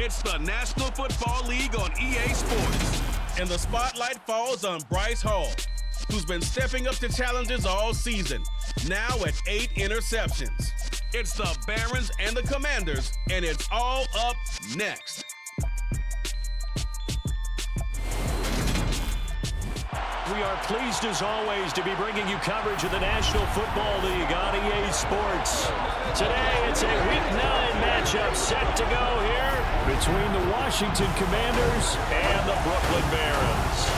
It's the National Football League on EA Sports. And the spotlight falls on Bryce Hall, who's been stepping up to challenges all season, now at 8 interceptions. It's the Barons and the Commanders, and it's all up next. We are pleased, as always, to be bringing you coverage of the National Football League on EA Sports. Today, it's a Week 9 matchup set to go here between the Washington Commanders and the Brooklyn Barons.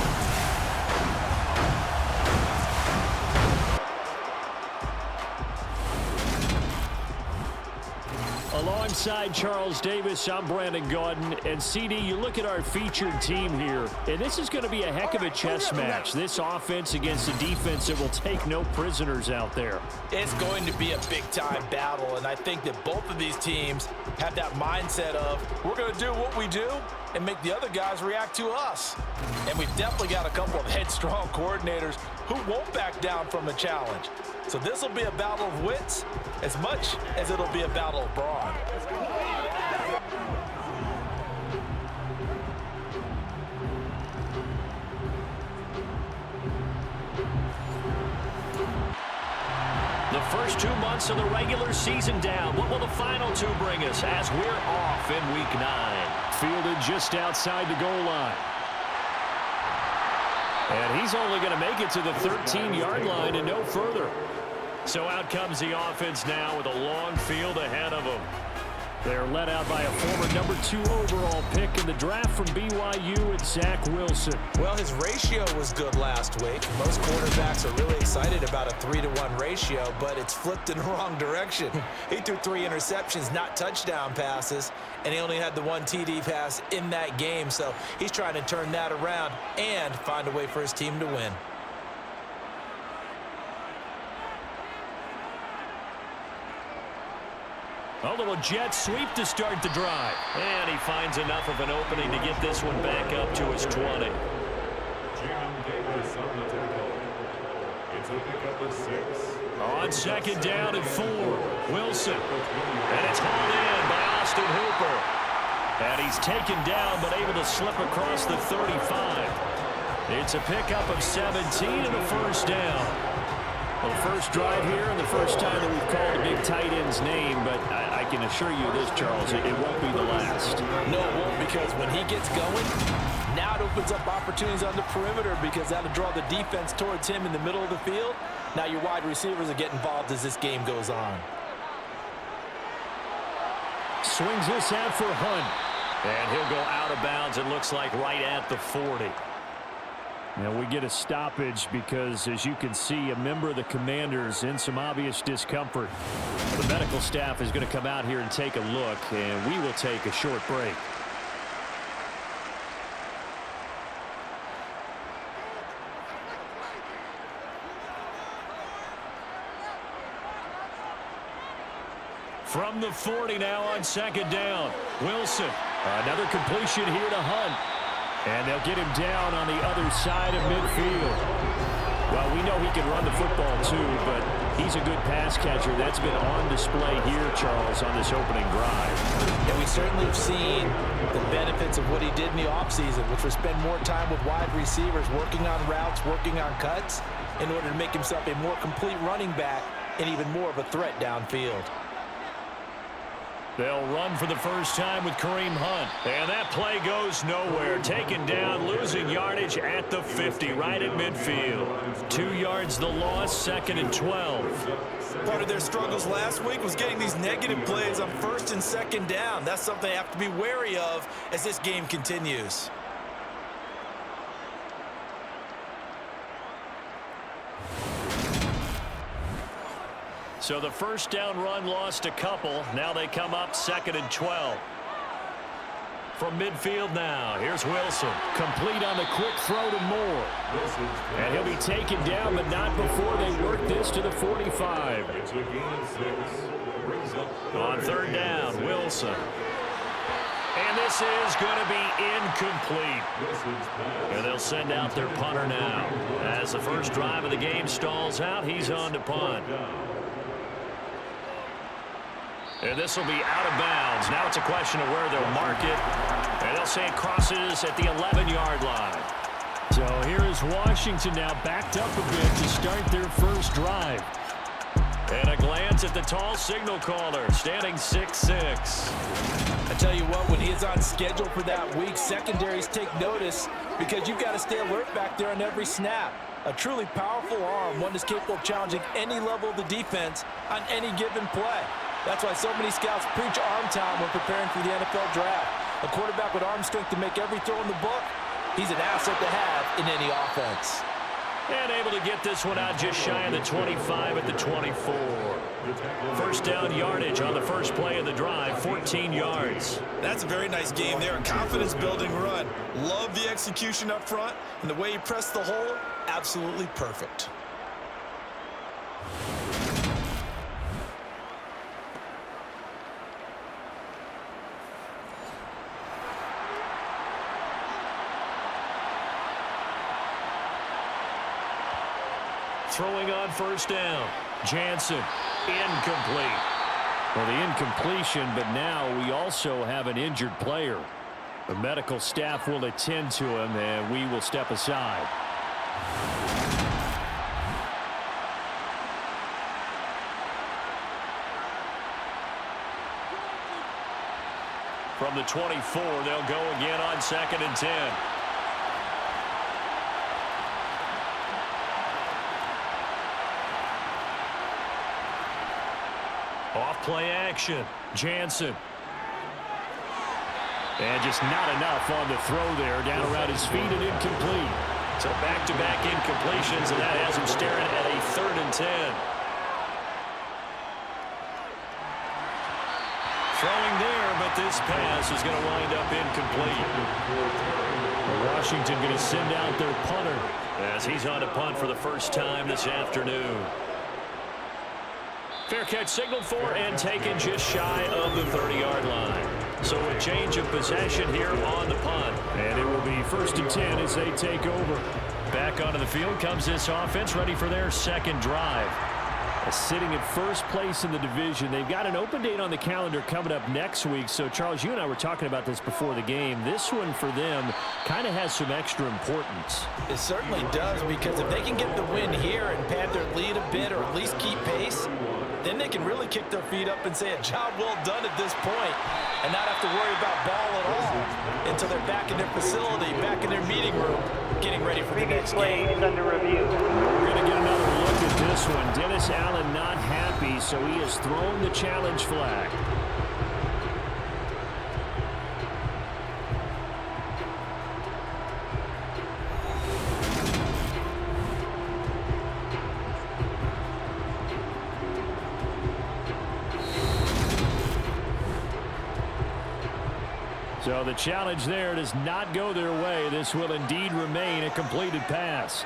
Alongside Charles Davis, I'm Brandon Gaudin. And CD, you look at our featured team here, and this is going to be a heck of a chess match. This offense against a defense that will take no prisoners out there. It's going to be a big-time battle, and I think that both of these teams have that mindset of, we're going to do what we do and make the other guys react to us. And we've definitely got a couple of headstrong coordinators who won't back down from a challenge. So this will be a battle of wits as much as it'll be a battle of brawn. The first 2 months of the regular season down. What will the final 2 bring us as we're off in Week 9? Fielded just outside the goal line. And he's only going to make it to the 13-yard line and no further. So out comes the offense now with a long field ahead of them. They're led out by a former number 2 overall pick in the draft from BYU, and Zach Wilson. Well, his ratio was good last week. Most quarterbacks are really excited about a 3-to-1 ratio, but it's flipped in the wrong direction. He threw 3 interceptions, not touchdown passes, and he only had the 1 TD pass in that game. So he's trying to turn that around and find a way for his team to win. A little jet sweep to start the drive. And he finds enough of an opening to get this one back up to his 20. On second down and 4, Wilson. And it's hauled in by Austin Hooper. And he's taken down but able to slip across the 35. It's a pickup of 17 and a first down. Well, first drive here and the first time that we've called a big tight end's name, but I can assure you this, Charles, it won't be the last. No, it won't, because when he gets going, now it opens up opportunities on the perimeter because that'll draw the defense towards him in the middle of the field. Now your wide receivers will get involved as this game goes on. Swings this out for Hunt. And he'll go out of bounds, it looks like, right at the 40. Now we get a stoppage because, as you can see, a member of the Commanders in some obvious discomfort. The medical staff is going to come out here and take a look, and we will take a short break. From the 40 now on second down, Wilson. Another completion here to Hunt. And they'll get him down on the other side of midfield. Well, we know he can run the football too, but he's a good pass catcher. That's been on display here, Charles, on this opening drive. And we certainly have seen the benefits of what he did in the offseason, which was spend more time with wide receivers, working on routes, working on cuts, in order to make himself a more complete running back and even more of a threat downfield. They'll run for the first time with Kareem Hunt. And that play goes nowhere. Taken down, losing yardage at the 50, right at midfield. 2 yards the loss, second and 12. Part of their struggles last week was getting these negative plays on first and second down. That's something they have to be wary of as this game continues. So the first down run lost a couple. Now they come up second and 12. From midfield now, here's Wilson. Complete on the quick throw to Moore. And he'll be taken down, but not before they work this to the 45. On third down, Wilson. And this is going to be incomplete. And they'll send out their punter now. As the first drive of the game stalls out, he's on to punt. And this will be out of bounds. Now it's a question of where they'll mark it. And they'll say it crosses at the 11-yard line. So here is Washington now backed up a bit to start their first drive. And a glance at the tall signal caller, standing 6'6". I tell you what, when he is on schedule for that week, secondaries take notice because you've got to stay alert back there on every snap. A truly powerful arm, one that's capable of challenging any level of the defense on any given play. That's why so many scouts preach arm time when preparing for the NFL draft. A quarterback with arm strength to make every throw in the book, he's an asset to have in any offense. And able to get this one out just shy of the 25 at the 24. First down yardage on the first play of the drive, 14 yards. That's a very nice game there, a confidence-building run. Love the execution up front, and the way he pressed the hole, absolutely perfect. Throwing on first down. Jansen, incomplete. Well, the incompletion, but now we also have an injured player. The medical staff will attend to him, and we will step aside. From the 24, they'll go again on 2nd and 10. Off play action. Jansen. And just not enough on the throw there. Down around his feet and incomplete. So back-to-back incompletions, and that has him staring at a 3rd and 10. Throwing there, but this pass is going to wind up incomplete. Washington going to send out their punter as he's on a punt for the first time this afternoon. Fair catch signaled for and taken just shy of the 30-yard line. So a change of possession here on the punt. And it will be 1st and 10 as they take over. Back onto the field comes this offense, ready for their second drive. Sitting at first place in the division. They've got an open date on the calendar coming up next week. So, Charles, you and I were talking about this before the game. This one for them kind of has some extra importance. It certainly does, because if they can get the win here and pad their lead a bit or at least keep pace, then they can really kick their feet up and say a job well done at this point and not have to worry about ball at all until they're back in their facility, back in their meeting room, getting ready for the next game. Under review. We're going to get another look at this one. Dennis Allen not happy, so he has thrown the challenge flag. So the challenge there does not go their way. This will indeed remain a completed pass.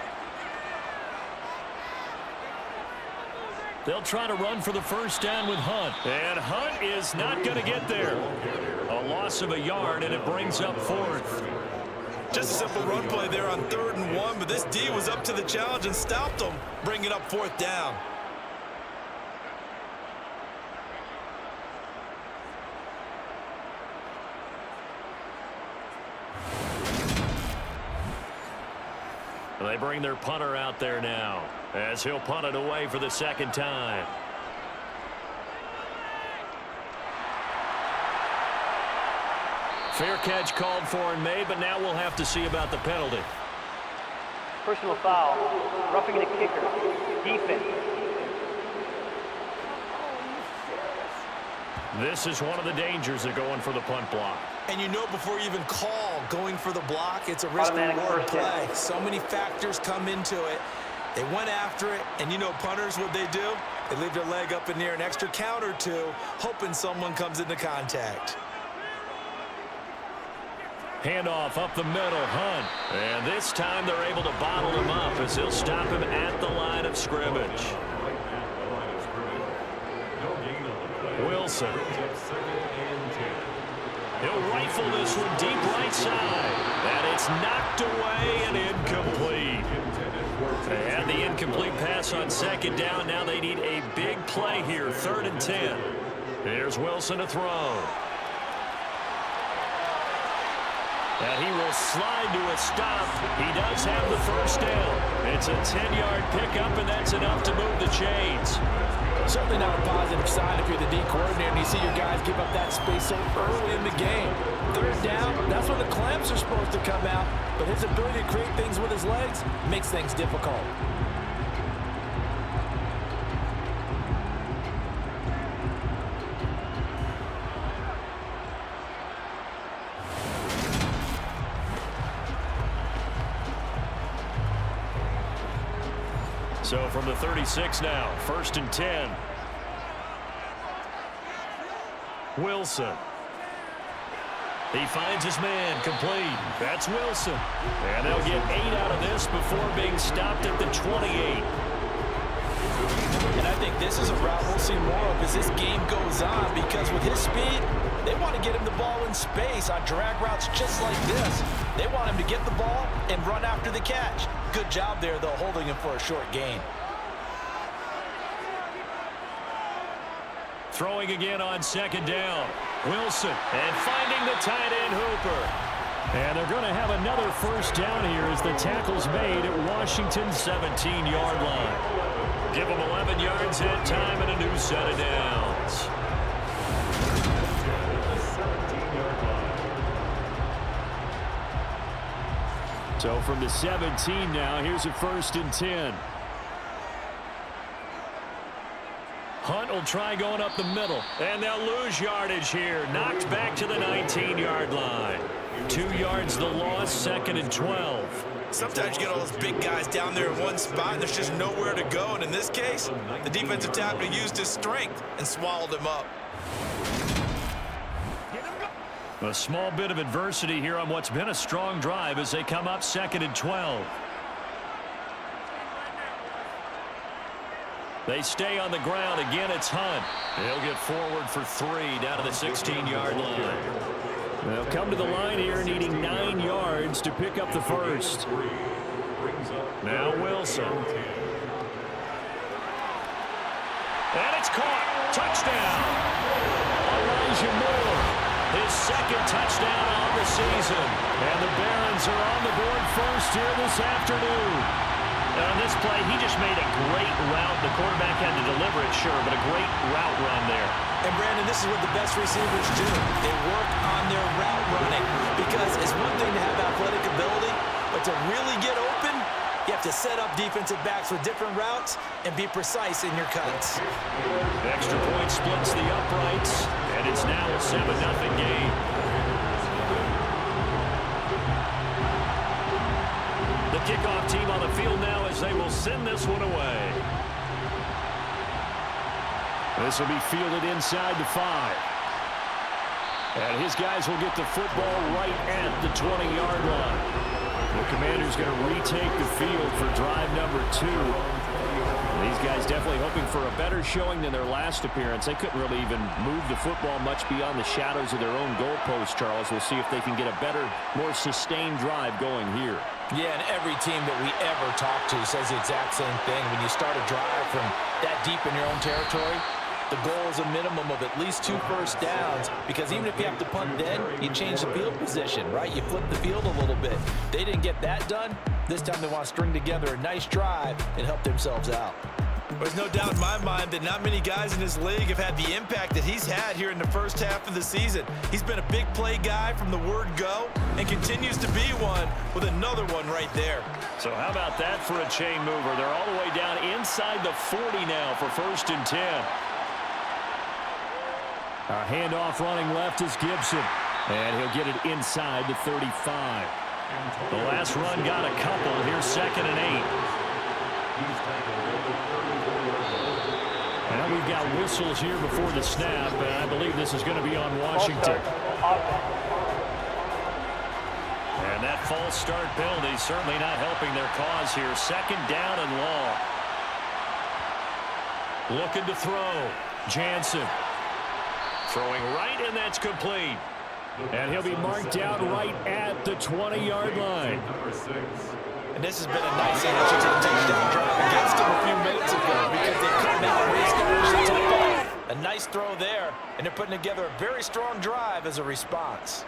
They'll try to run for the first down with Hunt. And Hunt is not going to get there. A loss of a yard, and it brings up 4th. Just a simple run play there on 3rd and 1, but this D was up to the challenge and stopped them, bringing up 4th down. They bring their punter out there now as he'll punt it away for the second time. Fair catch called for and made, but now we'll have to see about the penalty. Personal foul. Roughing the kicker. Defense. This is one of the dangers of going for the punt block. And you know before you even call going for the block, it's a risk-reward play. So many factors come into it. They went after it, and you know punters, what they do? They leave their leg up in the air an extra count or two, hoping someone comes into contact. Handoff up the middle, Hunt. And this time they're able to bottle him up as he'll stop him at the line of scrimmage. Wilson. He'll rifle this one deep right side. And it's knocked away and incomplete. They had the incomplete pass on second down. Now they need a big play here, 3rd and 10. Here's Wilson to throw. And he will slide to a stop. He does have the first down. It's a 10-yard pickup, and that's enough to move the chains. Certainly not a positive sign if you're the D coordinator and you see your guys give up that space so early in the game. Third down, that's when the clamps are supposed to come out, but his ability to create things with his legs makes things difficult. So from the 36 now, 1st and 10. Wilson. He finds his man, complete. That's Wilson. And they'll get 8 out of this before being stopped at the 28. And I think this is a route we'll see more of as this game goes on, because with his speed, they want to get him the ball in space on drag routes just like this. They want him to get the ball and run after the catch. Good job there, though, holding him for a short gain. Throwing again on 2nd down. Wilson, and finding the tight end Hooper. And they're going to have another first down here as the tackle's made at Washington's 17-yard line. Give them 11 yards at time and a new set of downs. So from the 17 now, here's a 1st and 10. Hunt will try going up the middle, and they'll lose yardage here. Knocked back to the 19-yard line. 2 yards the loss, 2nd and 12. Sometimes you get all those big guys down there in one spot, and there's just nowhere to go. And in this case, the defensive tackle used his strength and swallowed him up. A small bit of adversity here on what's been a strong drive as they come up 2nd and 12. They stay on the ground. Again, it's Hunt. He'll get forward for 3 down to the 16-yard line. They'll come to the line here needing 9 yards to pick up the first. Now Wilson. And it's caught. Touchdown. Elijah Moore. His 2nd touchdown on the season. And the Barons are on the board first here this afternoon. On this play, he just made a great route. The quarterback had to deliver it, sure, but a great route run there. And, Brandon, this is what the best receivers do. They work on their route running, because it's one thing to have athletic ability, but to really get open, you have to set up defensive backs with different routes and be precise in your cuts. Extra point splits the uprights, and it's now a 7-0 game. The kickoff team on the field now as they will send this one away. This will be fielded inside the 5. And his guys will get the football right at the 20-yard line. The Commanders going to retake the field for drive number 2. These guys definitely hoping for a better showing than their last appearance. They couldn't really even move the football much beyond the shadows of their own goalpost, Charles. We'll see if they can get a better, more sustained drive going here. Yeah, and every team that we ever talk to says the exact same thing. When you start a drive from that deep in your own territory, the goal is a minimum of at least 2 first downs, because even if you have to punt then, you change the field position, right? You flip the field a little bit. They didn't get that done. This time they want to string together a nice drive and help themselves out. There's no doubt in my mind that not many guys in this league have had the impact that he's had here in the first half of the season. He's been a big play guy from the word go and continues to be one with another one right there. So how about that for a chain mover? They're all the way down inside the 40 now for 1st and 10. A handoff running left is Gibson. And he'll get it inside the 35. The last run got a couple. Here's 2nd and 8. And we've got whistles here before the snap, and I believe this is going to be on Washington. And that false start penalty certainly not helping their cause here. 2nd down and long. Looking to throw. Jansen. Throwing right, and that's complete. And he'll be marked out right at the 20-yard line. And this has been a nice answer to the touchdown drive against them a few minutes ago, because they couldn't outrace the first touchdown. A nice throw there, and they're putting together a very strong drive as a response.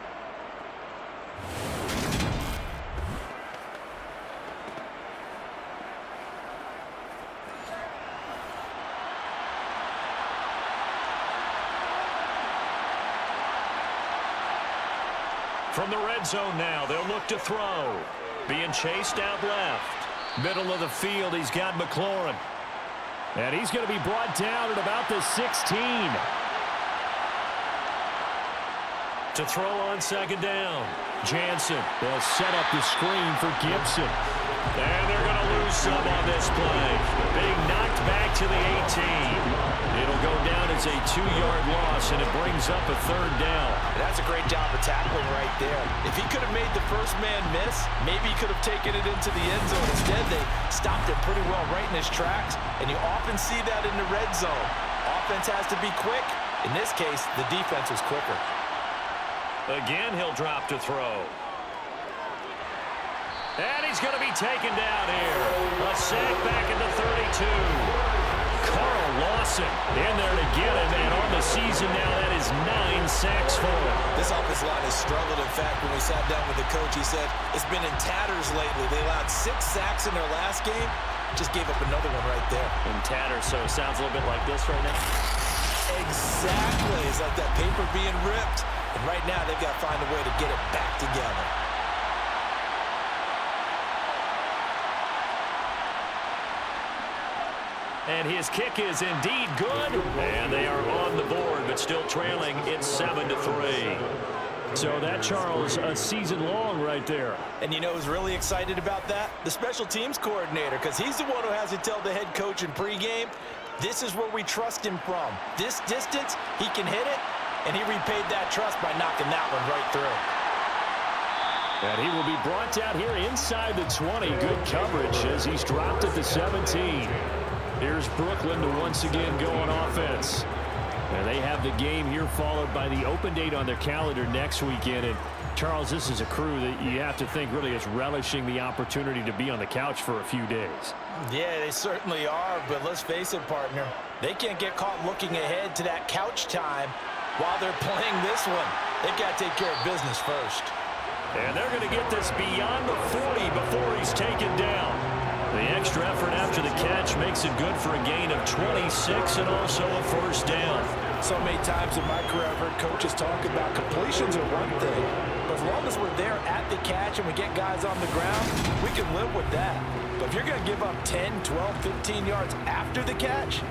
From the red zone now, they'll look to throw. Being chased out left. Middle of the field, he's got McLaurin. And he's going to be brought down at about the 16. To throw on second down. Jansen, they'll set up the screen for Gibson. And they're going to lose some on this play. Being knocked back to the 18. It'll go down as a 2-yard loss, and it brings up a third down. That's a great job of tackling right there. If he could have made the first man miss, maybe he could have taken it into the end zone. Instead, they stopped it pretty well right in his tracks, and you often see that in the red zone. Offense has to be quick. In this case, the defense was quicker. Again, he'll drop to throw. And he's going to be taken down here. A sack back at the 32. Carl Lawson in there to get him, and on the season now, that is 9 sacks for him. This offensive line has struggled. In fact, when we sat down with the coach, he said it's been in tatters lately. They allowed 6 sacks in their last game. Just gave up another one right there. In tatters, so it sounds a little bit like this right now. Exactly. It's like that paper being ripped. And right now, they've got to find a way to get it back together. And his kick is indeed good. And they are on the board, but still trailing. It's 7-3. So that, Charles, a season long right there. And you know who's really excited about that? The special teams coordinator, because he's the one who has to tell the head coach in pregame, this is where we trust him from. This distance, he can hit it, and he repaid that trust by knocking that one right through. And he will be brought down here inside the 20. Good coverage as he's dropped at the 17. Here's Brooklyn to once again go on offense. And they have the game here followed by the open date on their calendar next weekend. And Charles, this is a crew that you have to think really is relishing the opportunity to be on the couch for a few days. Yeah, they certainly are, but let's face it, partner. They can't get caught looking ahead to that couch time while they're playing this one. They've got to take care of business first. And they're going to get this beyond the 40 before he's taken down. The extra effort after the catch makes it good for a gain of 26 and also a first down. So many times in my career I've heard coaches talk about completions are one thing, but as long as we're there at the catch and we get guys on the ground, we can live with that. But if you're going to give up 10, 12, 15 yards after the catch,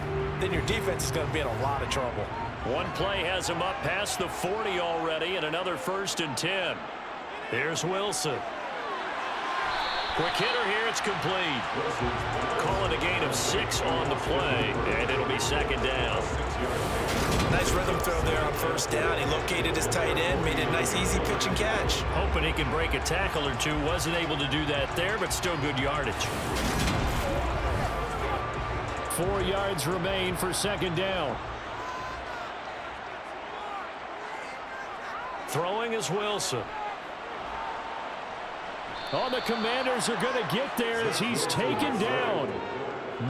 then your defense is going to be in a lot of trouble. One play has him up past the 40 already, and another 1st and 10. Here's Wilson. Quick hitter here, it's complete. Call it a gain of 6 on the play, and it'll be second down. Nice rhythm throw there on first down. He located his tight end, made a nice easy pitch and catch. Hoping he can break a tackle or two. Wasn't able to do that there, but still good yardage. 4 yards remain for second down. Throwing is Wilson. Oh, the Commanders are going to get there as he's taken down.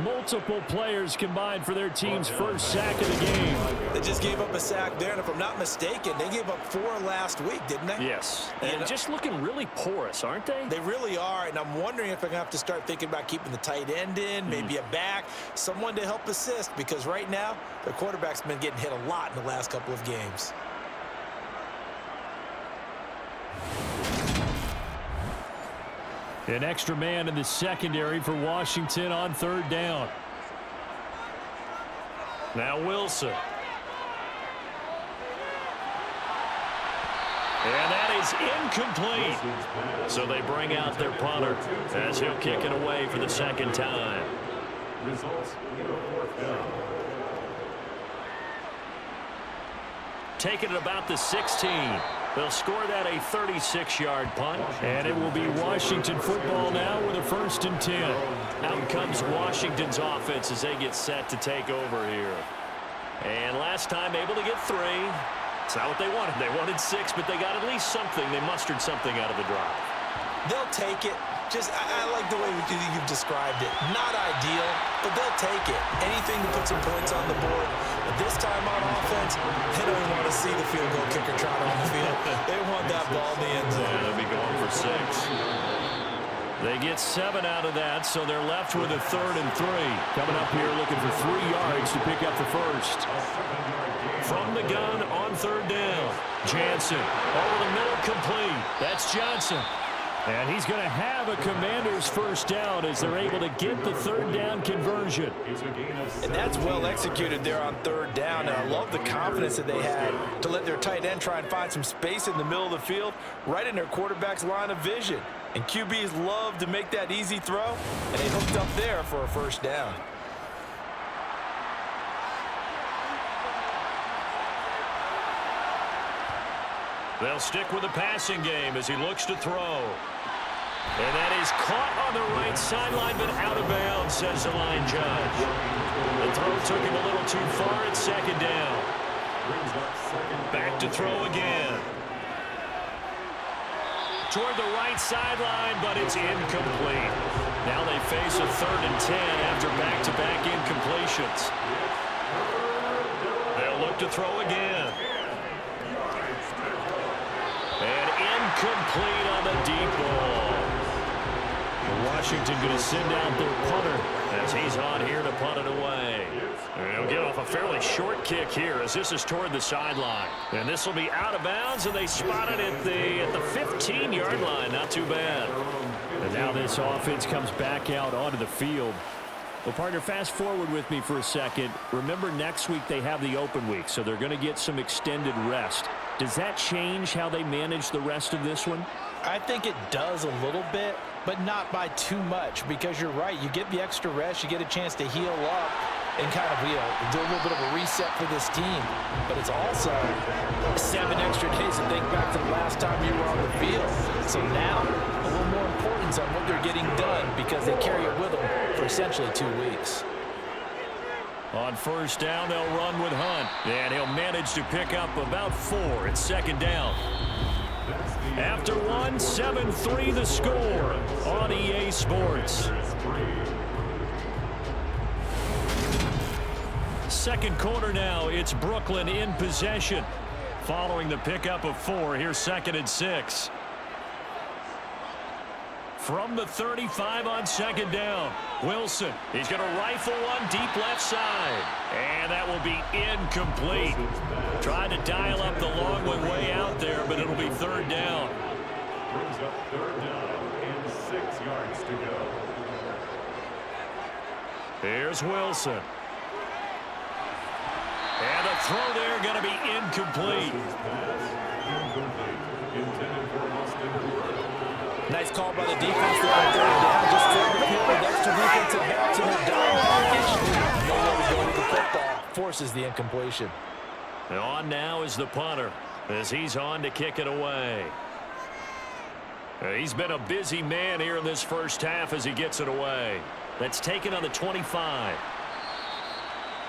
Multiple players combined for their team's first sack of the game. They just gave up a sack there, and if I'm not mistaken, they gave up 4 last week, didn't they? Yes, and just looking really porous, aren't they? They really are, and I'm wondering if they're going to have to start thinking about keeping the tight end in, maybe a back, someone to help assist, because right now, their quarterback's been getting hit a lot in the last couple of games. An extra man in the secondary for Washington on third down. Now Wilson. And that is incomplete. So they bring out their punter as he'll kick it away for the second time. Taking it about the 16. They'll score that a 36-yard punt. And it will be Washington football now with a 1st and 10. Out comes Washington's offense as they get set to take over here. And last time able to get 3. It's not what they wanted. They wanted 6, but they got at least something. They mustered something out of the drive. They'll take it. I like the way you've described it. Not ideal, but they'll take it. Anything to put some points on the board. But this time on offense, they don't even want to see the field goal kicker trot on the field. They want that ball in the end zone. Yeah, they'll be going for 6. They get 7 out of that, so they're left with a 3rd and 3. Coming up here looking for 3 yards to pick up the first. From the gun on 3rd down. Jansen over the middle, complete. That's Johnson. And he's going to have a Commanders first down as they're able to get the 3rd down conversion. And that's well executed there on 3rd down. And I love the confidence that they had to let their tight end try and find some space in the middle of the field, right in their quarterback's line of vision. And QBs love to make that easy throw, and they hooked up there for a first down. They'll stick with the passing game as he looks to throw. And that is caught on the right sideline, but out of bounds, says the line judge. The throw took him a little too far at 2nd down. Back to throw again. Toward the right sideline, but it's incomplete. Now they face a 3rd and 10 after back-to-back incompletions. They'll look to throw again. And incomplete on the deep ball. Washington going to send out their punter as he's on here to punt it away. And he'll get off a fairly short kick here as this is toward the sideline. And this will be out of bounds, and they spot it at the 15-yard line. Not too bad. And now this offense comes back out onto the field. Well, partner, fast forward with me for a second. Remember, next week they have the open week, so they're going to get some extended rest. Does that change how they manage the rest of this one? I think it does a little bit, but not by too much, because you're right. You get the extra rest, you get a chance to heal up and kind of do a little bit of a reset for this team. But it's also 7 extra days to think back to the last time you were on the field. So now, a little more importance on what they're getting done because they carry it with them for essentially 2 weeks. On first down, they'll run with Hunt, and he'll manage to pick up about 4 at 2nd down. After 1, 7-3 the score on EA Sports. Second quarter now, it's Brooklyn in possession. Following the pickup of 4, here's 2nd and 6. From the 35 on 2nd down, Wilson. He's going to rifle one deep left side. And that will be incomplete. Tried to dial up the long one way out there, but it'll be 3rd down. Brings up 3rd down and 6 yards to go. Here's Wilson. And the throw there going to be incomplete. Nice call by the defense there on 3rd down. Just filled the field with extra defensive backs in their dime package. Nowhere to go with the football. Forces the incompletion. And on now is the punter as he's on to kick it away. He's been a busy man here in this first half as he gets it away. That's taken on the 25.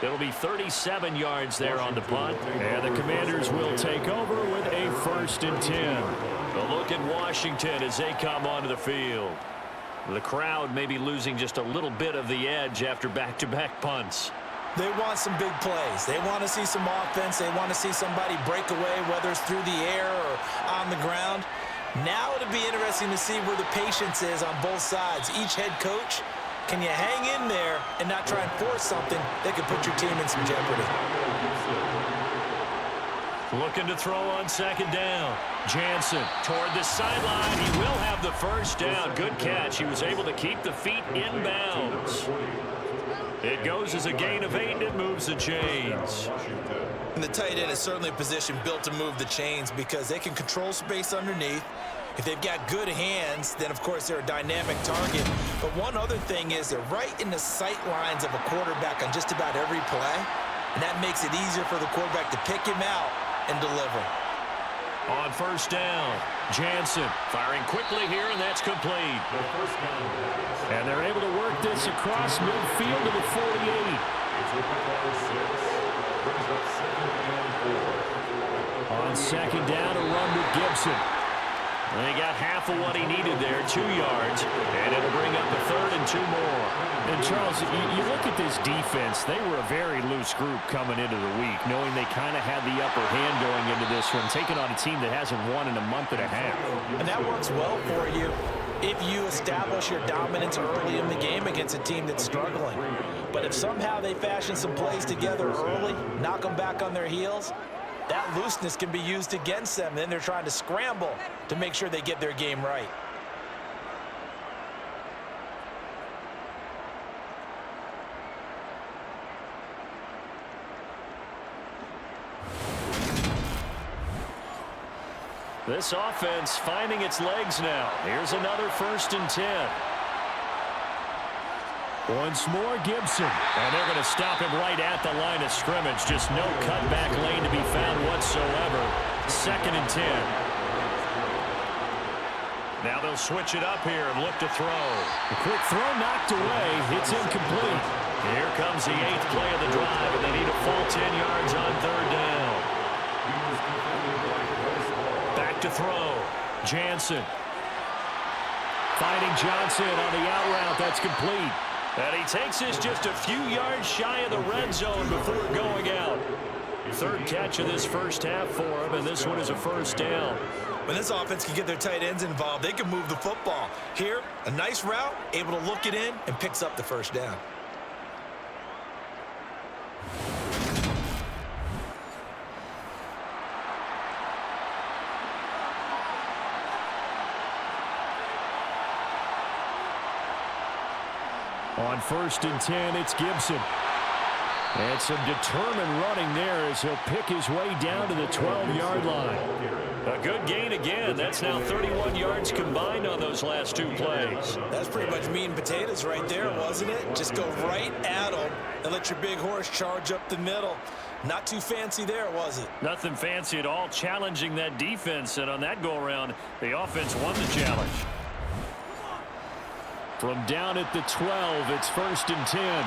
It'll be 37 yards there on the punt. And the Commanders will take over with a 1st and 10. A look at Washington as they come onto the field. The crowd may be losing just a little bit of the edge after back-to-back punts. They want some big plays. They want to see some offense. They want to see somebody break away, whether it's through the air or on the ground. Now it'll be interesting to see where the patience is on both sides. Each head coach, can you hang in there and not try and force something that could put your team in some jeopardy? Looking to throw on 2nd down. Jansen toward the sideline. He will have the first down. Good catch. He was able to keep the feet in bounds. It goes as a gain of 8, and it moves the chains. And the tight end is certainly a position built to move the chains because they can control space underneath. If they've got good hands, then, of course, they're a dynamic target. But one other thing is they're right in the sight lines of a quarterback on just about every play, and that makes it easier for the quarterback to pick him out and deliver. On first down, Jansen firing quickly here, and that's complete. And they're able to work this across midfield to the 48. On 2nd down, a run with Gibson. And he got half of what he needed there, 2 yards, and it'll bring up a 3rd and 2 more. And, Charles, you look at this defense, they were a very loose group coming into the week, knowing they kind of had the upper hand going into this one, taking on a team that hasn't won in a month and a half. And that works well for you if you establish your dominance early in the game against a team that's struggling. But if somehow they fashion some plays together early, knock them back on their heels, that looseness can be used against them. Then they're trying to scramble to make sure they get their game right. This offense finding its legs now. Here's another 1st and 10. Once more, Gibson. And they're going to stop him right at the line of scrimmage. Just no cutback lane to be found whatsoever. 2nd and 10. Now they'll switch it up here and look to throw. A quick throw knocked away. It's incomplete. Here comes the 8th play of the drive, and they need a full 10 yards on 3rd down. Back to throw. Jansen. Fighting Johnson on the out route. That's complete. And he takes this just a few yards shy of the red zone before going out. 3rd catch of this first half for him, and this one is a 1st down. When this offense can get their tight ends involved, they can move the football. Here, a nice route, able to look it in, and picks up the 1st down. On 1st and 10, it's Gibson. And some determined running there as he'll pick his way down to the 12-yard line. A good gain again. That's now 31 yards combined on those last 2 plays. That's pretty much meat and potatoes right there, wasn't it? Just go right at them and let your big horse charge up the middle. Not too fancy there, was it? Nothing fancy at all, challenging that defense. And on that go-around, the offense won the challenge. From down at the 12, it's 1st and 10.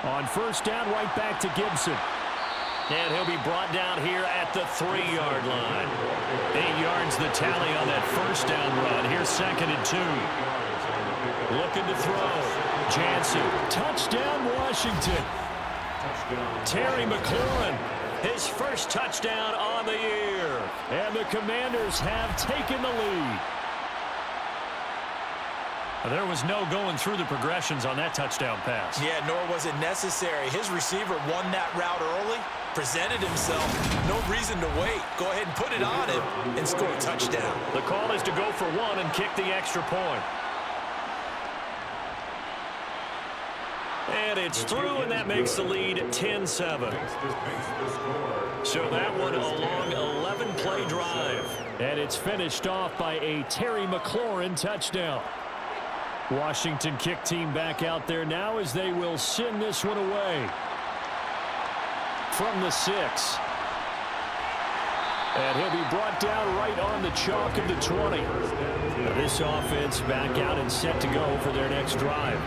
On 1st down, right back to Gibson. And he'll be brought down here at the 3-yard line. 8 yards the tally on that 1st down run. Here's 2nd and 2. Looking to throw. Jansen. Touchdown, Washington. Terry McLaurin. His first touchdown on the year. And the Commanders have taken the lead. There was no going through the progressions on that touchdown pass. Yeah, nor was it necessary. His receiver won that route early, presented himself. No reason to wait. Go ahead and put it on him and score a touchdown. The call is to go for 1 and kick the extra point. And it's through, and that makes the lead 10-7. So that one a long 11-play drive. And it's finished off by a Terry McLaurin touchdown. Washington kick team back out there now as they will send this one away. From the 6. And he'll be brought down right on the chalk of the 20. Now this offense back out and set to go for their next drive.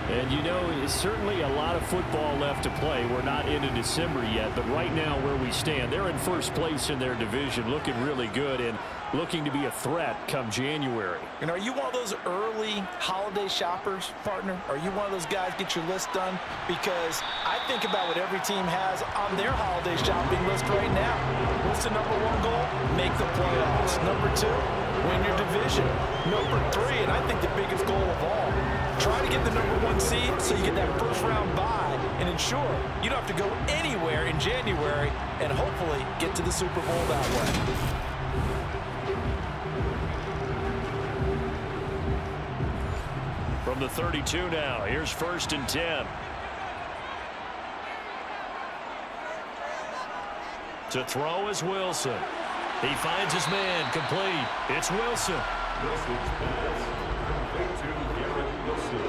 And, you know, it's certainly a lot of football left to play. We're not into December yet, but right now where we stand, they're in 1st place in their division, looking really good and looking to be a threat come January. And are you one of those early holiday shoppers, partner? Are you one of those guys get your list done? Because I think about what every team has on their holiday shopping list right now. What's the #1 goal? Make the playoffs. #2, win your division. #3, and I think the biggest goal of all, try to get the #1 seed so you get that 1st round bye and ensure you don't have to go anywhere in January and hopefully get to the Super Bowl that way. From the 32 now, here's 1st and 10. To throw is Wilson. He finds his man, complete. It's Wilson. Wilson's pass. Wilson.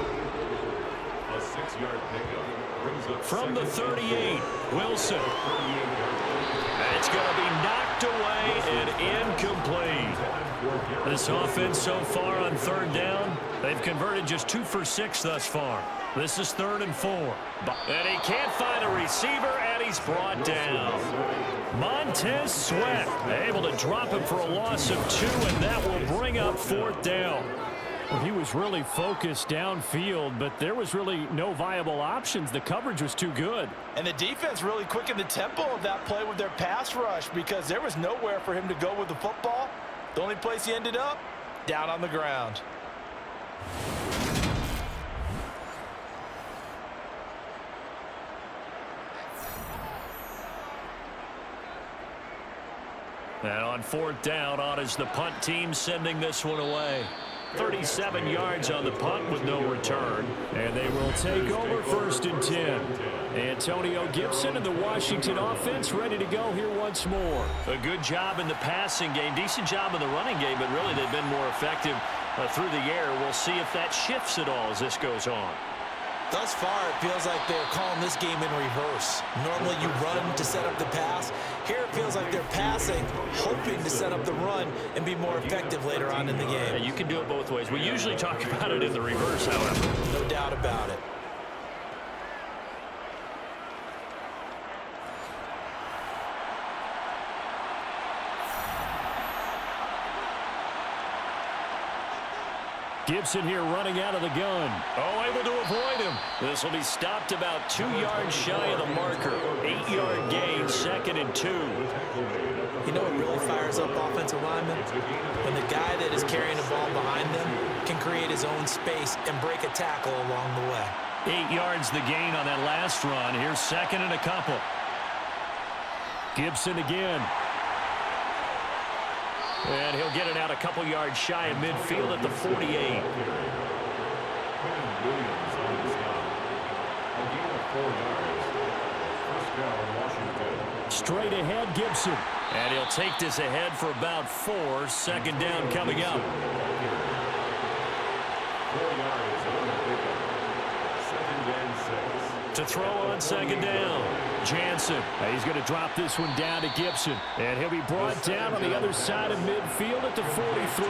A 6-yard pickup brings up From the 38, Wilson. And it's going to be knocked away and incomplete. This offense so far on 3rd down, they've converted just 2 for 6 thus far. This is 3rd and 4. And he can't find a receiver, and he's brought down. Montez Sweat able to drop him for a loss of 2, and that will bring up 4th down. Well, he was really focused downfield, but there was really no viable options. The coverage was too good. And the defense really quickened the tempo of that play with their pass rush because there was nowhere for him to go with the football. The only place he ended up, down on the ground. And on 4th down, on is the punt team sending this one away. 37 yards on the punt with no return. And they will take over 1st and 10. Antonio Gibson and the Washington offense ready to go here once more. A good job in the passing game, decent job in the running game, but really they've been more effective through the air. We'll see if that shifts at all as this goes on. Thus far, it feels like they're calling this game in reverse. Normally you run to set up the pass. Here it feels like they're passing, hoping to set up the run and be more effective later on in the game. Yeah, you can do it both ways. We usually talk about it in the reverse, however. No doubt about it. Gibson here running out of the gun. Oh, able to avoid him. This will be stopped about 2 yards shy of the marker. 8-yard gain, 2nd and 2. You know what really fires up offensive linemen? When the guy that is carrying the ball behind them can create his own space and break a tackle along the way. 8 yards the gain on that last run. Here's 2nd and a couple. Gibson again. And he'll get it out a couple yards shy of midfield at the 48. Straight ahead, Gibson. And he'll take this ahead for about 4. 2nd down coming up. 4 yards on the pickup. 2nd and 6. To throw on 2nd down. Jansen. He's going to drop this one down to Gibson. And he'll be brought down on the other side of midfield at the 43.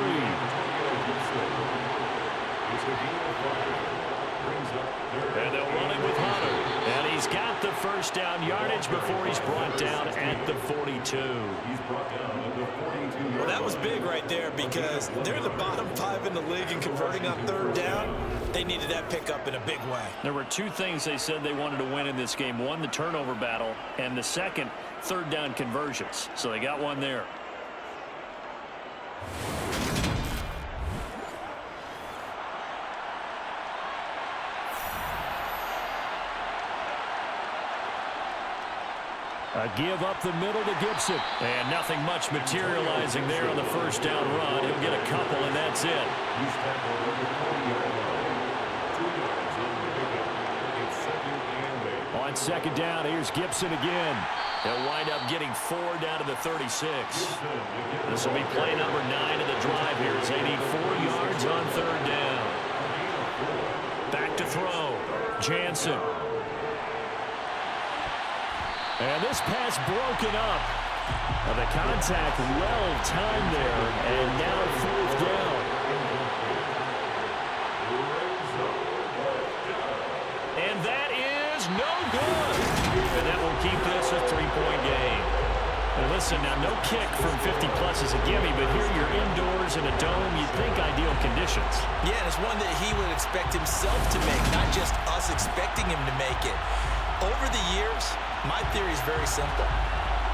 And they'll run it with Hunter. And he's got the 1st down yardage before he's brought down at the 42. Well, that was big right there because they're the bottom 5 in the league in converting on 3rd down. They needed that pickup in a big way. There were 2 things they said they wanted to win in this game. One, the turnover battle, and the second, 3rd down conversions. So they got one there. A give up the middle to Gibson. And nothing much materializing there on the 1st down run. He'll get a couple, and that's it. On 2nd down, here's Gibson again. He'll wind up getting 4 down to the 36. This will be play number 9 of the drive here as they need 4 yards on 3rd down. Back to throw. Jansen. And this pass broken up. The contact well timed there, and now 4th down. And that is no good. And that will keep this a 3-point game. Now listen, now no kick from 50-plus is a gimme, but here you're indoors in a dome. You'd think ideal conditions. Yeah, and it's one that he would expect himself to make, not just us expecting him to make it. Over the years, my theory is very simple.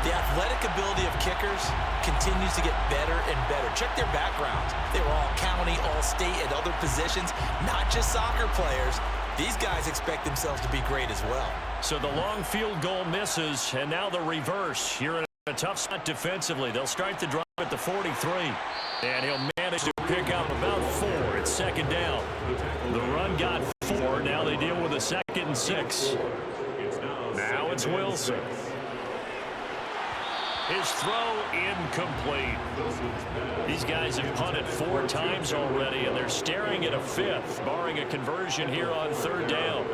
The athletic ability of kickers continues to get better and better. Check their backgrounds. They were all county, all state, at other positions, not just soccer players. These guys expect themselves to be great as well. So the long field goal misses, and now the reverse. You're in a tough spot defensively. They'll start the drive at the 43. And he'll manage to pick up about 4 at 2nd down. The run got 4. Now they deal with a 2nd and 6. Now it's Wilson. His throw incomplete. These guys have punted 4 times already, and they're staring at a 5th, barring a conversion here on 3rd down.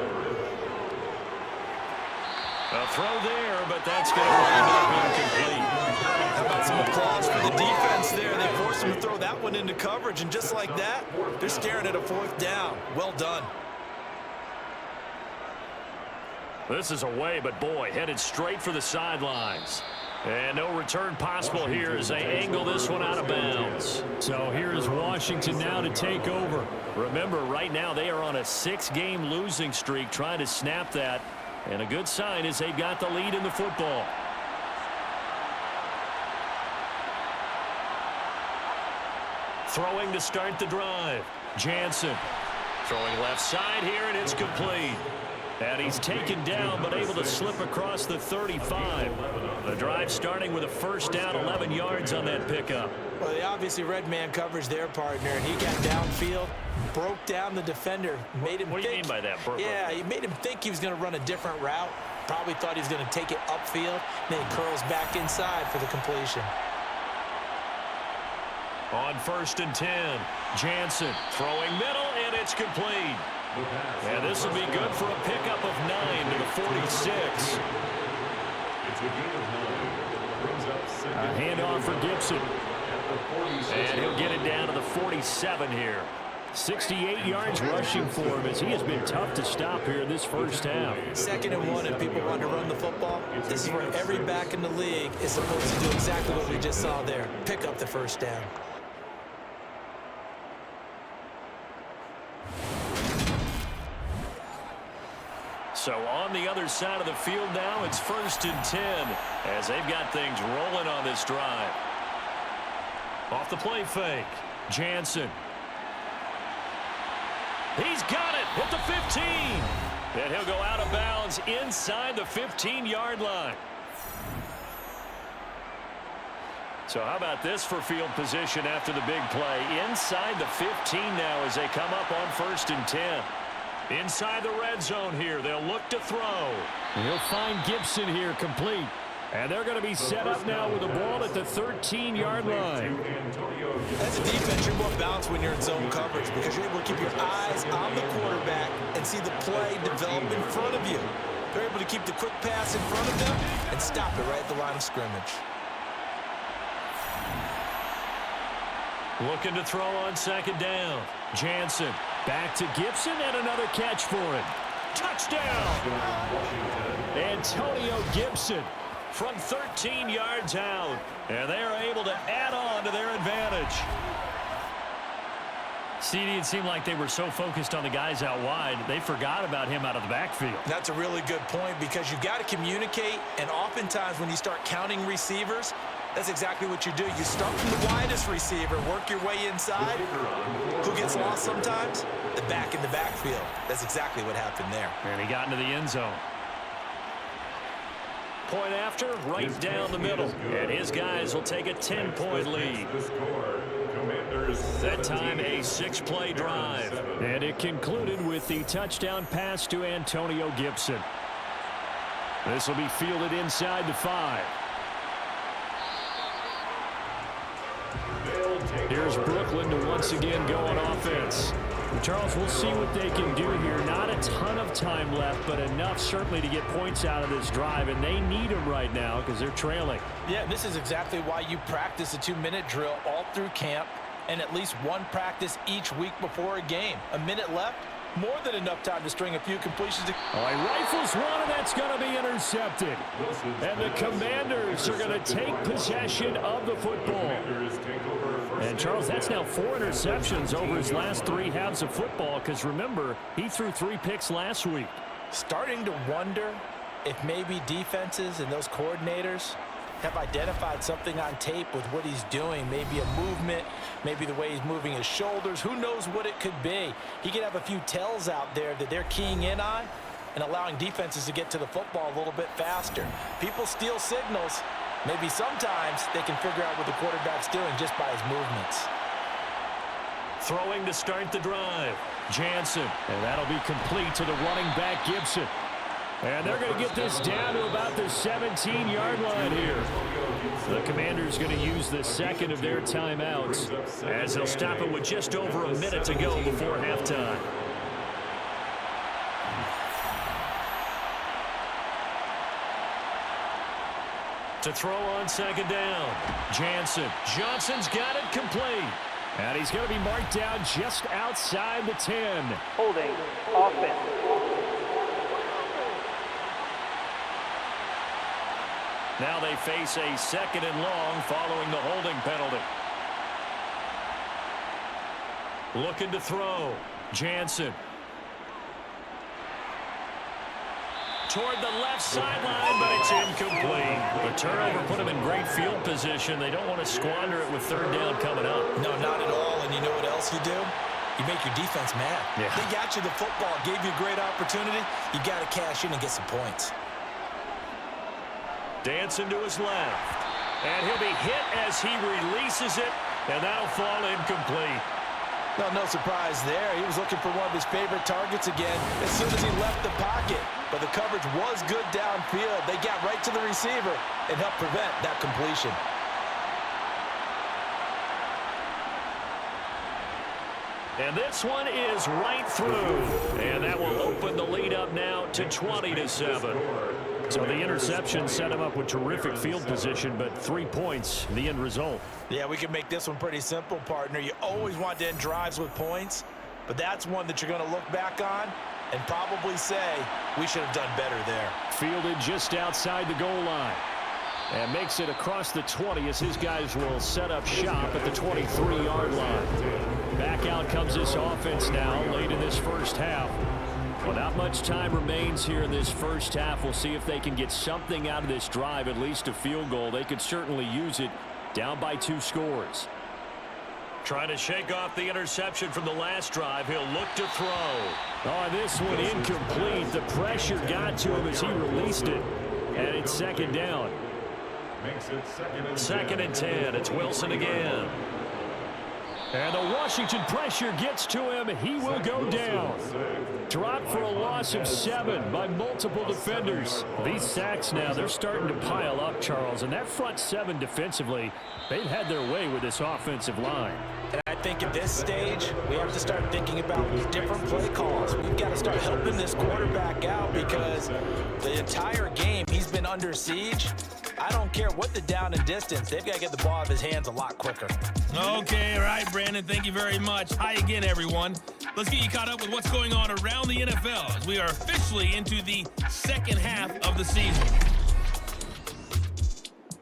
A throw there, but that's going to wind up incomplete. How about some applause for the defense there? They forced him to throw that one into coverage, and just like that, they're staring at a 4th down. Well done. This is away, but boy, headed straight for the sidelines. And no return possible here as they angle this one out of bounds. So here's Washington now to take over. Remember, right now they are on a 6-game losing streak, trying to snap that. And a good sign is they've got the lead in the football. Throwing to start the drive. Jansen throwing left side here, and it's complete. And he's taken down, but able to slip across the 35. The drive starting with a first down, 11 yards on that pickup. Well, they obviously read man coverage their partner, and he got downfield, broke down the defender, made him What do you think, mean by that, Burke? Yeah, he made him think he was going to run a different route. Probably thought he was going to take it upfield. Then he curls back inside for the completion. On 1st and 10, Jansen throwing middle, and it's complete. And this will be good for a pickup of 9 to the 46. It's a gain of 9. Brings up second. A handoff for Gibson. And he'll get it down to the 47 here. 68 yards rushing for him as he has been tough to stop here in this first half. 2nd and 1, and people want to run the football. This is where every back in the league is supposed to do exactly what we just saw there. Pick up the first down. So on the other side of the field now, it's 1st and 10 as they've got things rolling on this drive. Off the play fake, Jansen. He's got it at the 15. And he'll go out of bounds inside the 15-yard line. So how about this for field position after the big play? Inside the 15 now as they come up on 1st and 10. Inside the red zone here, they'll look to throw. And he'll find Gibson here complete. And they're going to be set up now with the ball at the 13-yard line. As a defense, you're more balanced when you're in zone coverage because you're able to keep your eyes on the quarterback and see the play develop in front of you. They're able to keep the quick pass in front of them and stop it right at the line of scrimmage. Looking to throw on 2nd down. Jansen back to Gibson, and another catch for him. Touchdown! Antonio Gibson From 13 yards out. And they are able to add on to their advantage. CD, it seemed like they were so focused on the guys out wide, they forgot about him out of the backfield. That's a really good point because you've got to communicate, and oftentimes when you start counting receivers, that's exactly what you do. You start from the widest receiver, work your way inside. Who gets lost sometimes? The back in the backfield. That's exactly what happened there. And he got into the end zone. Point after, right down the middle. And his guys will take a 10-point lead. That time, a 6-play drive. And it concluded with the touchdown pass to Antonio Gibson. This will be fielded inside the 5. Here's Brooklyn to once again go on offense. Charles, we'll see what they can do here. Not a ton of time left, but enough certainly to get points out of this drive, and they need them right now because they're trailing. Yeah, this is exactly why you practice a 2-minute drill all through camp and at least one practice each week before a game. A minute left, more than enough time to string a few completions. All right, rifles one, and that's going to be intercepted. And the Commanders are going to take possession of the football. And, Charles, that's now 4 interceptions over his last 3 halves of football because, remember, he threw 3 picks last week. Starting to wonder if maybe defenses and those coordinators have identified something on tape with what he's doing. Maybe a movement, maybe the way he's moving his shoulders. Who knows what it could be? He could have a few tells out there that they're keying in on and allowing defenses to get to the football a little bit faster. People steal signals. Maybe sometimes they can figure out what the quarterback's doing just by his movements. Throwing to start the drive. Jansen. And that'll be complete to the running back, Gibson. And they're going to get this down to about the 17-yard line here. The Commanders going to use the second of their timeouts as they'll stop it with just over a minute to go before halftime. To throw on 2nd down. Jansen. Johnson's got it complete. And he's going to be marked down just outside the 10. Holding, offense. Now they face a 2nd and long following the holding penalty. Looking to throw. Jansen. Toward the left sideline, but it's incomplete. The turnover put them in great field position. They don't want to squander it with 3rd down coming up. No, not at all. And you know what else you do? You make your defense mad. Yeah. They got you the football, gave you a great opportunity. You got to cash in and get some points. Dancing to his left. And he'll be hit as he releases it, and that'll fall incomplete. No surprise there. He was looking for one of his favorite targets again as soon as he left the pocket. But the coverage was good downfield. They got right to the receiver and helped prevent that completion. And this one is right through. And that will open the lead up now to 20-7. So the interception set him up with terrific field position, but 3 points, the end result. Yeah, we can make this one pretty simple, partner. You always want to end drives with points, but that's one that you're going to look back on and probably say, we should have done better there. Fielded just outside the goal line. And makes it across the 20 as his guys will set up shop at the 23-yard line. Back out comes this offense now late in this first half. Well, not much time remains here in this first half. We'll see if they can get something out of this drive, at least a field goal. They could certainly use it, down by 2 scores. Trying to shake off the interception from the last drive. He'll look to throw. Oh, this one incomplete. The pressure got to him as he released it. And it's 2nd down. Makes it 2nd and 10. It's Wilson again. And the Washington pressure gets to him. He will go down. Dropped for a loss of 7 by multiple defenders. These sacks now, they're starting to pile up, Charles. And that front 7 defensively, they've had their way with this offensive line. And I think at this stage, we have to start thinking about different play calls. We've got to start helping this quarterback out because the entire game he's been under siege. I don't care what the down and distance. They've got to get the ball out of his hands a lot quicker. Okay, all right, Brandon. Thank you very much. Hi again, everyone. Let's get you caught up with what's going on around the NFL as we are officially into the 2nd half of the season.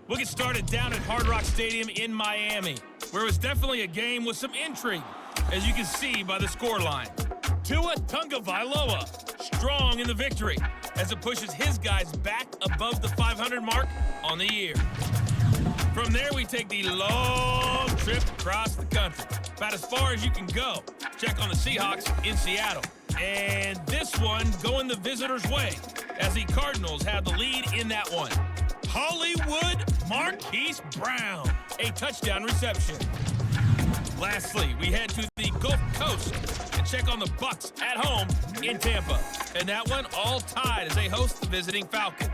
We'll get started down at Hard Rock Stadium in Miami, where it was definitely a game with some intrigue, as you can see by the scoreline. Tua Tagovailoa strong in the victory as it pushes his guys back above the 500 mark on the year. From there, we take the long trip across the country, about as far as you can go. Check on the Seahawks in Seattle. And this one going the visitors' way, as the Cardinals have the lead in that one. Hollywood Marquise Brown, a touchdown reception. Lastly, we head to the Gulf Coast and check on the Bucs at home in Tampa. And that one all tied as they host the visiting Falcons.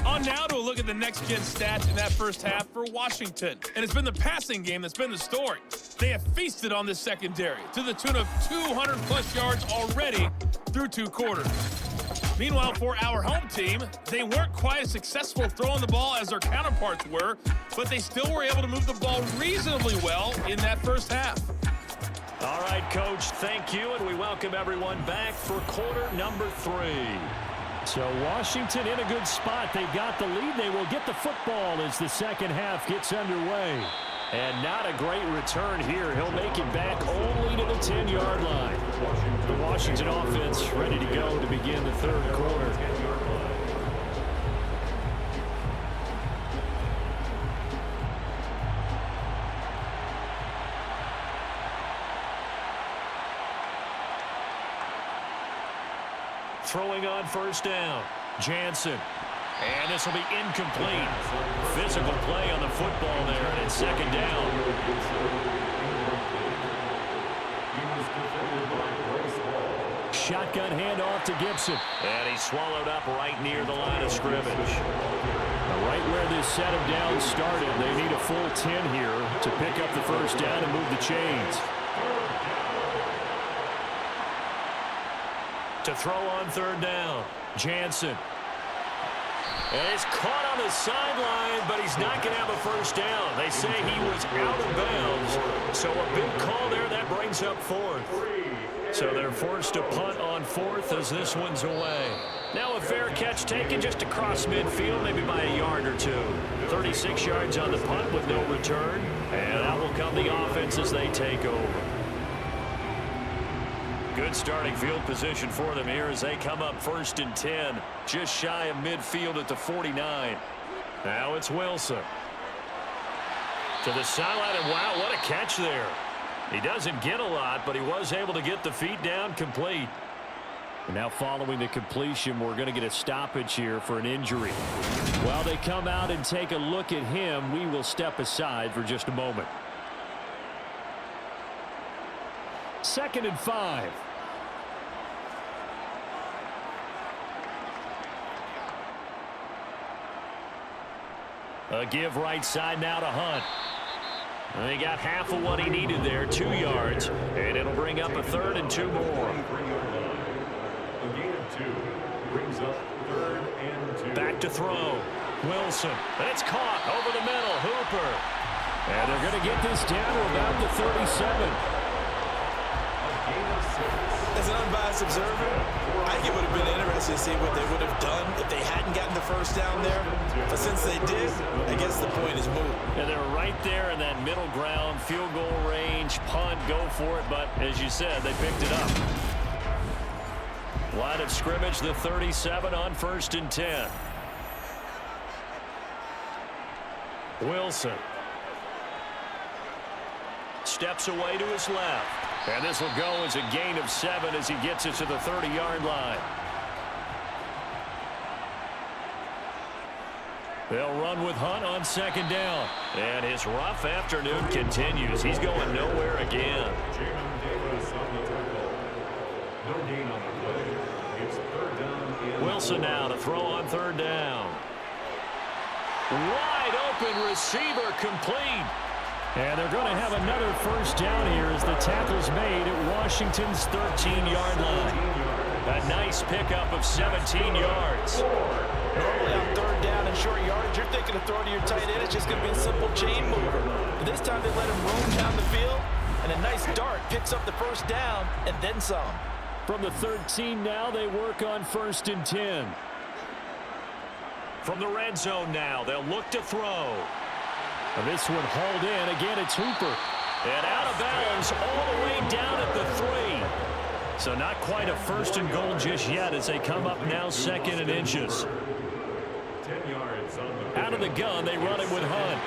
On now to a look at the next-gen stats in that first half for Washington. And it's been the passing game that's been the story. They have feasted on this secondary to the tune of 200-plus yards already through 2 quarters. Meanwhile, for our home team, they weren't quite as successful throwing the ball as their counterparts were, but they still were able to move the ball reasonably well in that first half. All right, Coach, thank you, and we welcome everyone back for quarter number 3. So Washington in a good spot. They've got the lead. They will get the football as the 2nd half gets underway. And not a great return here. He'll make it back only to the 10-yard line. The Washington offense ready to go to begin the 3rd quarter. Throwing on 1st down. Jansen. And this will be incomplete. Physical play on the football there, and it's 2nd down. Shotgun handoff to Gibson. And he's swallowed up right near the line of scrimmage. Right where this set of downs started, they need a full 10 here to pick up the 1st down and move the chains. To throw on 3rd down, Jansen. And it's caught on the sideline, but he's not going to have a first down. They say he was out of bounds. So a big call there. That brings up fourth. So they're forced to punt on fourth as this one's away. Now a fair catch taken just across midfield, maybe by a yard or two. 36 yards on the punt with no return. And out will come the offense as they take over. Good starting field position for them here as they come up 1st and 10. Just shy of midfield at the 49. Now it's Wilson. To the sideline, and wow, what a catch there. He doesn't get a lot, but he was able to get the feet down complete. And now following the completion, we're going to get a stoppage here for an injury. While they come out and take a look at him, we will step aside for just a moment. 2nd and 5. A give right side now to Hunt. And he got half of what he needed there, 2 yards, and it'll bring up a 3rd and 2 more. A gain of 2 brings up 3rd and 2. Back to throw. Wilson. And it's caught over the middle. Hooper. And they're going to get this down to about the 37. As an unbiased observer, I think it would have been interesting to see what they would have done if they hadn't gotten the first down there. But since they did, I guess the point is moot. And they're right there in that middle ground, field goal range, punt, go for it. But as you said, they picked it up. Line of scrimmage, the 37 on 1st and 10. Wilson. Steps away to his left. And this will go as a gain of 7 as he gets it to the 30-yard line. They'll run with Hunt on 2nd down. And his rough afternoon continues. He's going nowhere again. No gain on the play. It's 3rd down. Wilson now to throw on 3rd down. Wide open receiver complete. And they're going to have another first down here as the tackle's made at Washington's 13-yard line. A nice pickup of 17 yards. Normally on 3rd down and short yardage, you're thinking of throwing to your tight end. It's just going to be a simple chain mover. But this time they let him roam down the field, and a nice dart picks up the first down and then some. From the 13 now, they work on 1st and 10. From the red zone now, they'll look to throw. And this one hauled in. Again, it's Hooper. And out of bounds all the way down at the 3. So not quite a 1st and goal just yet as they come up now 2nd and inches. 10 yards on the out of the gun, they run it with Hunt.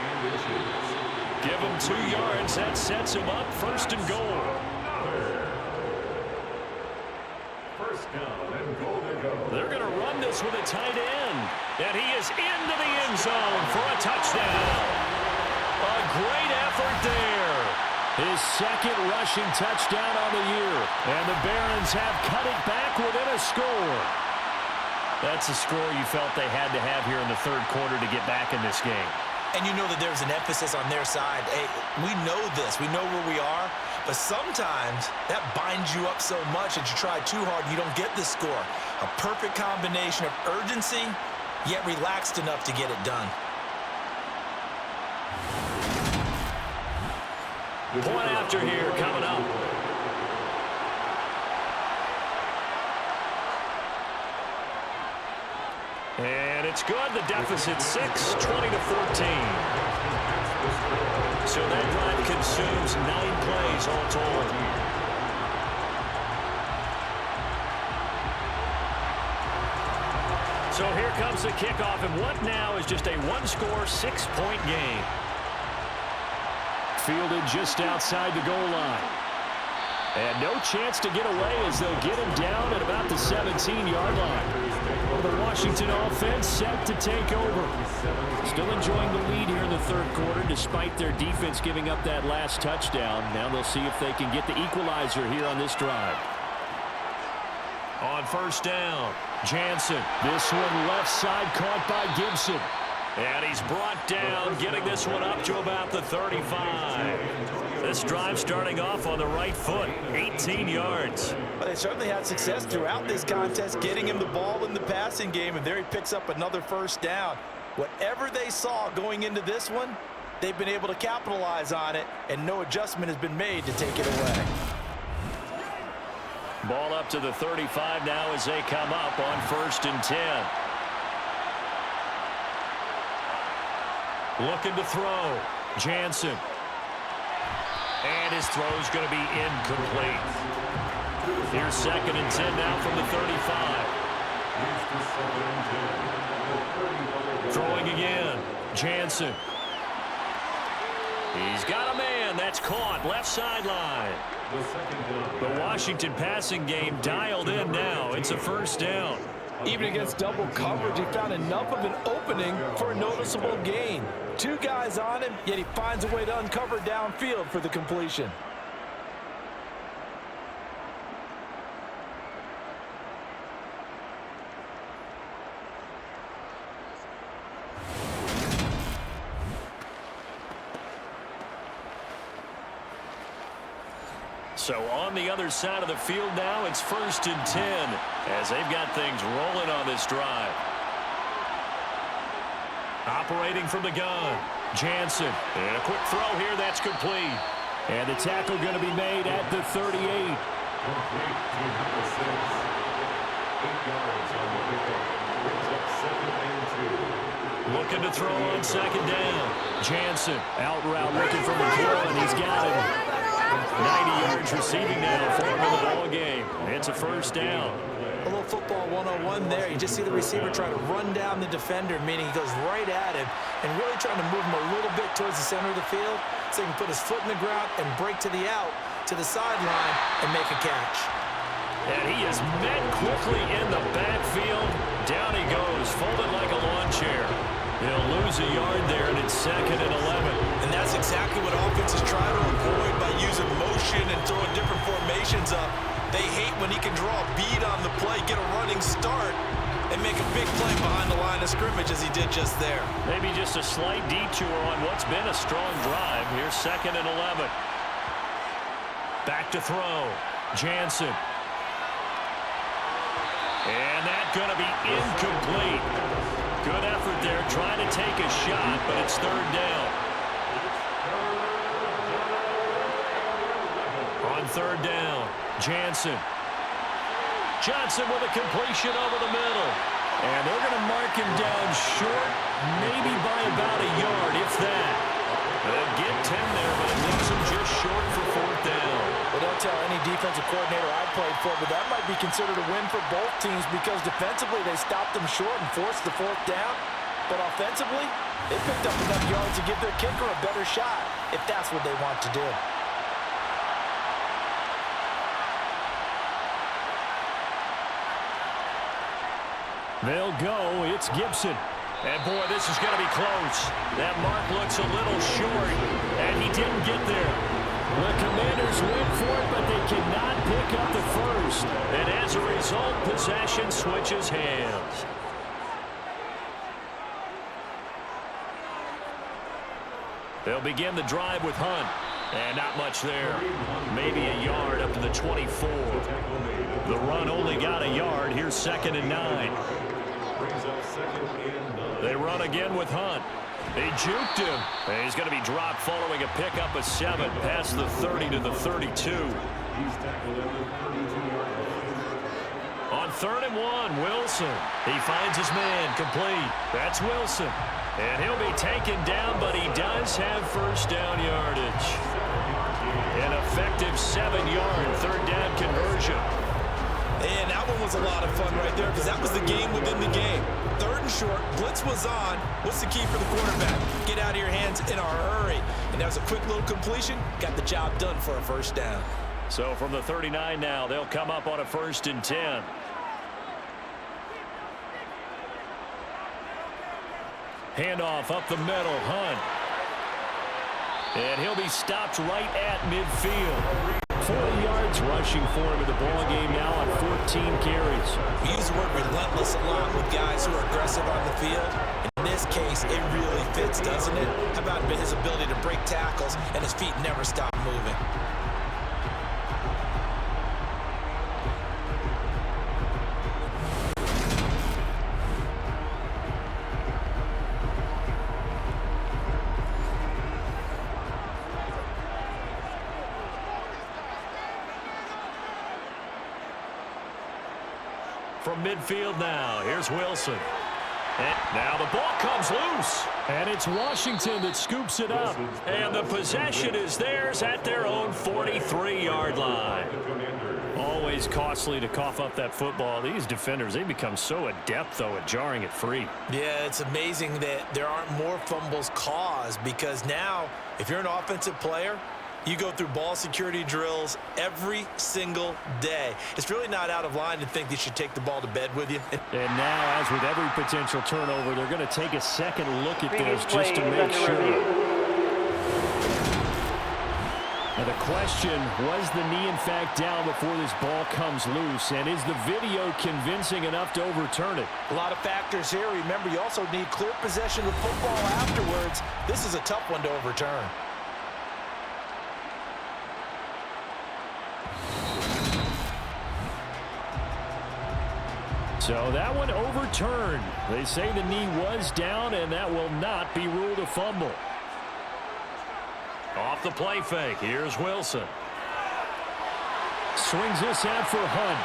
Give him 2 yards. That sets him up 1st and goal. First down and goal to go. They're going to run this with a tight end. And he is into the end zone for a touchdown. A great effort there. His 2nd rushing touchdown on the year. And the Barons have cut it back within a score. That's a score you felt they had to have here in the 3rd quarter to get back in this game. And you know that there's an emphasis on their side. Hey, we know this. We know where we are. But sometimes that binds you up so much that you try too hard, you don't get the score. A perfect combination of urgency, yet relaxed enough to get it done. Point after here coming up. And it's good. The deficit 6, 20 to 14. So that drive consumes 9 plays all told. So here comes the kickoff, and what now is just a 1-score, 6-point game. Fielded just outside the goal line. And no chance to get away as they'll get him down at about the 17-yard line. The Washington offense set to take over. Still enjoying the lead here in the 3rd quarter despite their defense giving up that last touchdown. Now they'll see if they can get the equalizer here on this drive. On 1st down, Jansen. This one left side caught by Gibson. And he's brought down, getting this one up to about the 35. This drive starting off on the right foot, 18 yards. Well, they certainly had success throughout this contest, getting him the ball in the passing game, and there he picks up another first down. Whatever they saw going into this one, they've been able to capitalize on it, and no adjustment has been made to take it away. Ball up to the 35 now as they come up on 1st and 10. Looking to throw. Jansen. And his throw's going to be incomplete. Here's 2nd and 10 now from the 35. Throwing again. Jansen. He's got a man. That's caught. Left sideline. The Washington passing game dialed in now. It's a first down. Even against double coverage, he found enough of an opening for a noticeable gain. 2 guys on him, yet he finds a way to uncover downfield for the completion. So on the other side of the field now, it's 1st and 10 as they've got things rolling on this drive. Operating from the gun, Jansen. And a quick throw here, that's complete. And the tackle going to be made at the 38. Complete to number 6. 8 yards on the pickup. Brings up 2nd and 2. Looking to throw on 2nd down. Jansen out route looking for McClure, and he's got it. 90 yards receiving now for him in the ball game. It's a first down. A little football 101 there. You just see the receiver try to run down the defender, meaning he goes right at him and really trying to move him a little bit towards the center of the field so he can put his foot in the ground and break to the out, to the sideline, and make a catch. And he is met quickly in the backfield. Down he goes, folded like a lawn chair. He'll lose a yard there, and it's 2nd and 11. And that's exactly what offenses try to avoid by using motion and throwing different formations up. They hate when he can draw a bead on the play, get a running start, and make a big play behind the line of scrimmage as he did just there. Maybe just a slight detour on what's been a strong drive. Here's 2nd and 11. Back to throw. Jansen. And that's going to be incomplete. Good effort there, trying to take a shot, but it's 3rd down. On 3rd down, Jansen. Johnson with a completion over the middle. And they're going to mark him down short, maybe by about a yard, if that. They'll get 10 there, but it leaves him just short for 4th down. Well, don't tell any defensive coordinator I've played for, but that might be considered a win for both teams because defensively they stopped them short and forced the 4th down. But offensively, they picked up enough yards to give their kicker a better shot if that's what they want to do. They'll go. It's Gibson. And, boy, this is going to be close. That mark looks a little short, and he didn't get there. The Commanders went for it, but they cannot pick up the first. And as a result, possession switches hands. They'll begin the drive with Hunt. And not much there. Maybe a yard up to the 24. The run only got a yard. Here's 2nd and 9. They run again with Hunt. They juked him. And he's going to be dropped following a pickup of 7 past the 30 to the 32. On 3rd and 1, Wilson. He finds his man complete. That's Wilson. And he'll be taken down, but he does have first down yardage. An effective 7-yard 3rd down conversion. And that one was a lot of fun right there because that was the game within the game. 3rd and short, blitz was on. What's the key for the quarterback? Get out of your hands in a hurry. And that was a quick little completion. Got the job done for a first down. So from the 39 now, they'll come up on a 1st and 10. Handoff up the middle, Hunt. And he'll be stopped right at midfield. 40 yards rushing for him in the ball game now on 14 carries. We use the word relentless a lot with guys who are aggressive on the field. In this this case, it really fits, doesn't it? How about his ability to break tackles and his feet never stop moving? From midfield now, here's Wilson. And now the ball comes loose. And it's Washington that scoops it up. And the possession is theirs at their own 43-yard line. Always costly to cough up that football. These defenders, they become so adept, though, at jarring it free. Yeah, it's amazing that there aren't more fumbles caused, because now, if you're an offensive player, you go through ball security drills every single day. It's really not out of line to think you should take the ball to bed with you. And now, as with every potential turnover, they're going to take a second look at this just to make sure. Now the question, was the knee in fact down before this ball comes loose? And is the video convincing enough to overturn it? A lot of factors here. Remember, you also need clear possession of football afterwards. This is a tough one to overturn. So that one overturned. They say the knee was down, and that will not be ruled a fumble. Off the play fake, here's Wilson. Swings this out for Hunt.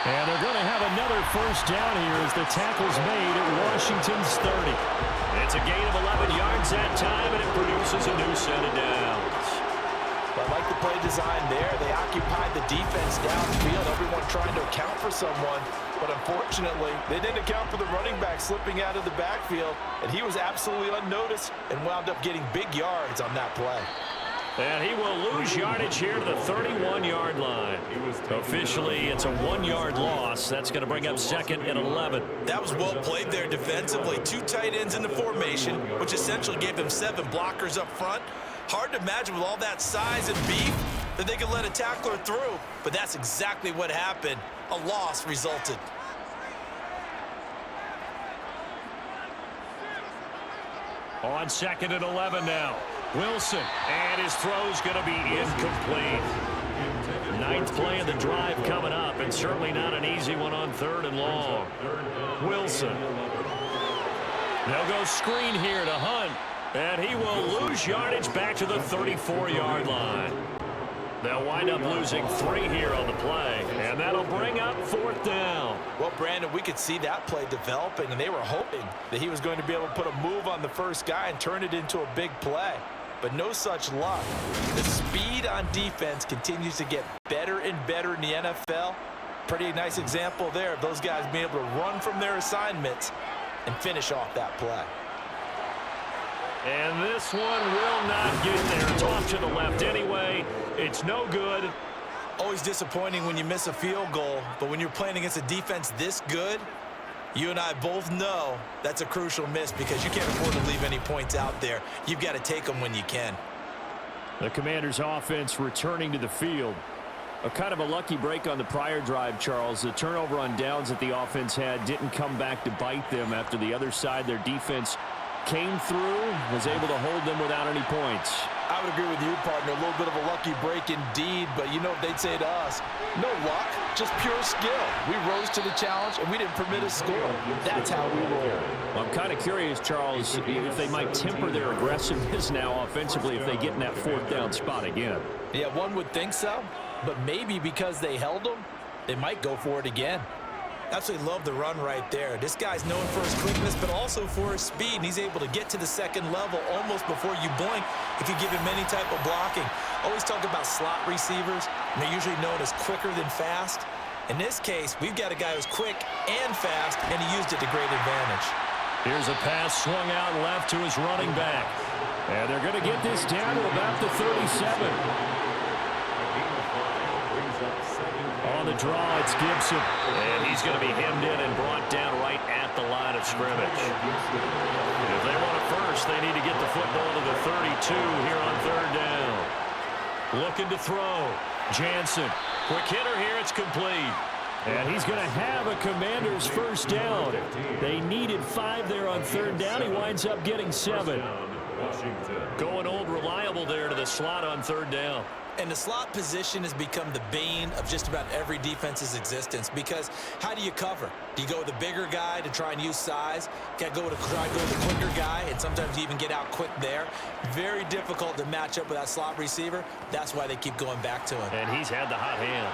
And they're going to have another first down here as the tackle's made at Washington's 30. It's a gain of 11 yards that time, and it produces a new set of downs. I like the play design there. They occupied the defense downfield, everyone trying to account for someone. But unfortunately, they didn't account for the running back slipping out of the backfield, and he was absolutely unnoticed and wound up getting big yards on that play. And he will lose yardage here to the 31-yard line. Officially, it's a 1-yard loss. That's going to bring up second and 11. That was well played there defensively. 2 tight ends in the formation, which essentially gave them 7 blockers up front. Hard to imagine with all that size and beef that they could let a tackler through, but that's exactly what happened. A loss resulted. On second and 11 now. Wilson, and his throw's going to be incomplete. 9th play of the drive coming up, and certainly not an easy one on 3rd and long. Wilson. They'll go screen here to Hunt, and he will lose yardage back to the 34-yard line. They'll wind up losing 3 here on the play, and that'll bring up 4th down. Well, Brandon, we could see that play developing, and they were hoping that he was going to be able to put a move on the first guy and turn it into a big play. But no such luck. The speed on defense continues to get better and better in the NFL. Pretty nice example there of those guys being able to run from their assignments and finish off that play. And this one will not get there. It's off to the left anyway. It's no good. Always disappointing when you miss a field goal, but when you're playing against a defense this good, you and I both know that's a crucial miss because you can't afford to leave any points out there. You've got to take them when you can. The Commanders' offense returning to the field. A kind of a lucky break on the prior drive, Charles. The turnover on downs that the offense had didn't come back to bite them after the other side. Their defense came through, was able to hold them without any points. I would agree with you, partner. A little bit of a lucky break indeed, but you know what they'd say to us? No luck, just pure skill. We rose to the challenge, and we didn't permit a score. That's how we roll. I'm kind of curious, Charles, if they might temper their aggressiveness now offensively if they get in that 4th down spot again. Yeah, one would think so, but maybe because they held them, they might go for it again. Absolutely love the run right there. This guy's known for his quickness, but also for his speed, and he's able to get to the second level almost before you blink if you give him any type of blocking. Always talk about slot receivers, and they're usually known as quicker than fast. In this case, we've got a guy who's quick and fast, and he used it to great advantage. Here's a pass swung out left to his running back. And they're going to get this down to about the 37. On the draw, it's Gibson. And he's going to be hemmed in and brought down right at the line of scrimmage. If they want it first, they need to get the football to the 32 here on 3rd down. Looking to throw. Jansen. Quick hitter here. It's complete. And he's going to have a Commanders first down. They needed 5 there on third down. He winds up getting 7. Going old reliable there to the slot on third down. And the slot position has become the bane of just about every defense's existence, because how do you cover? Do you go with the bigger guy to try and use size? Try to go with the quicker guy, and sometimes you even get out quick there. Very difficult to match up with that slot receiver. That's why they keep going back to him. And he's had the hot hand.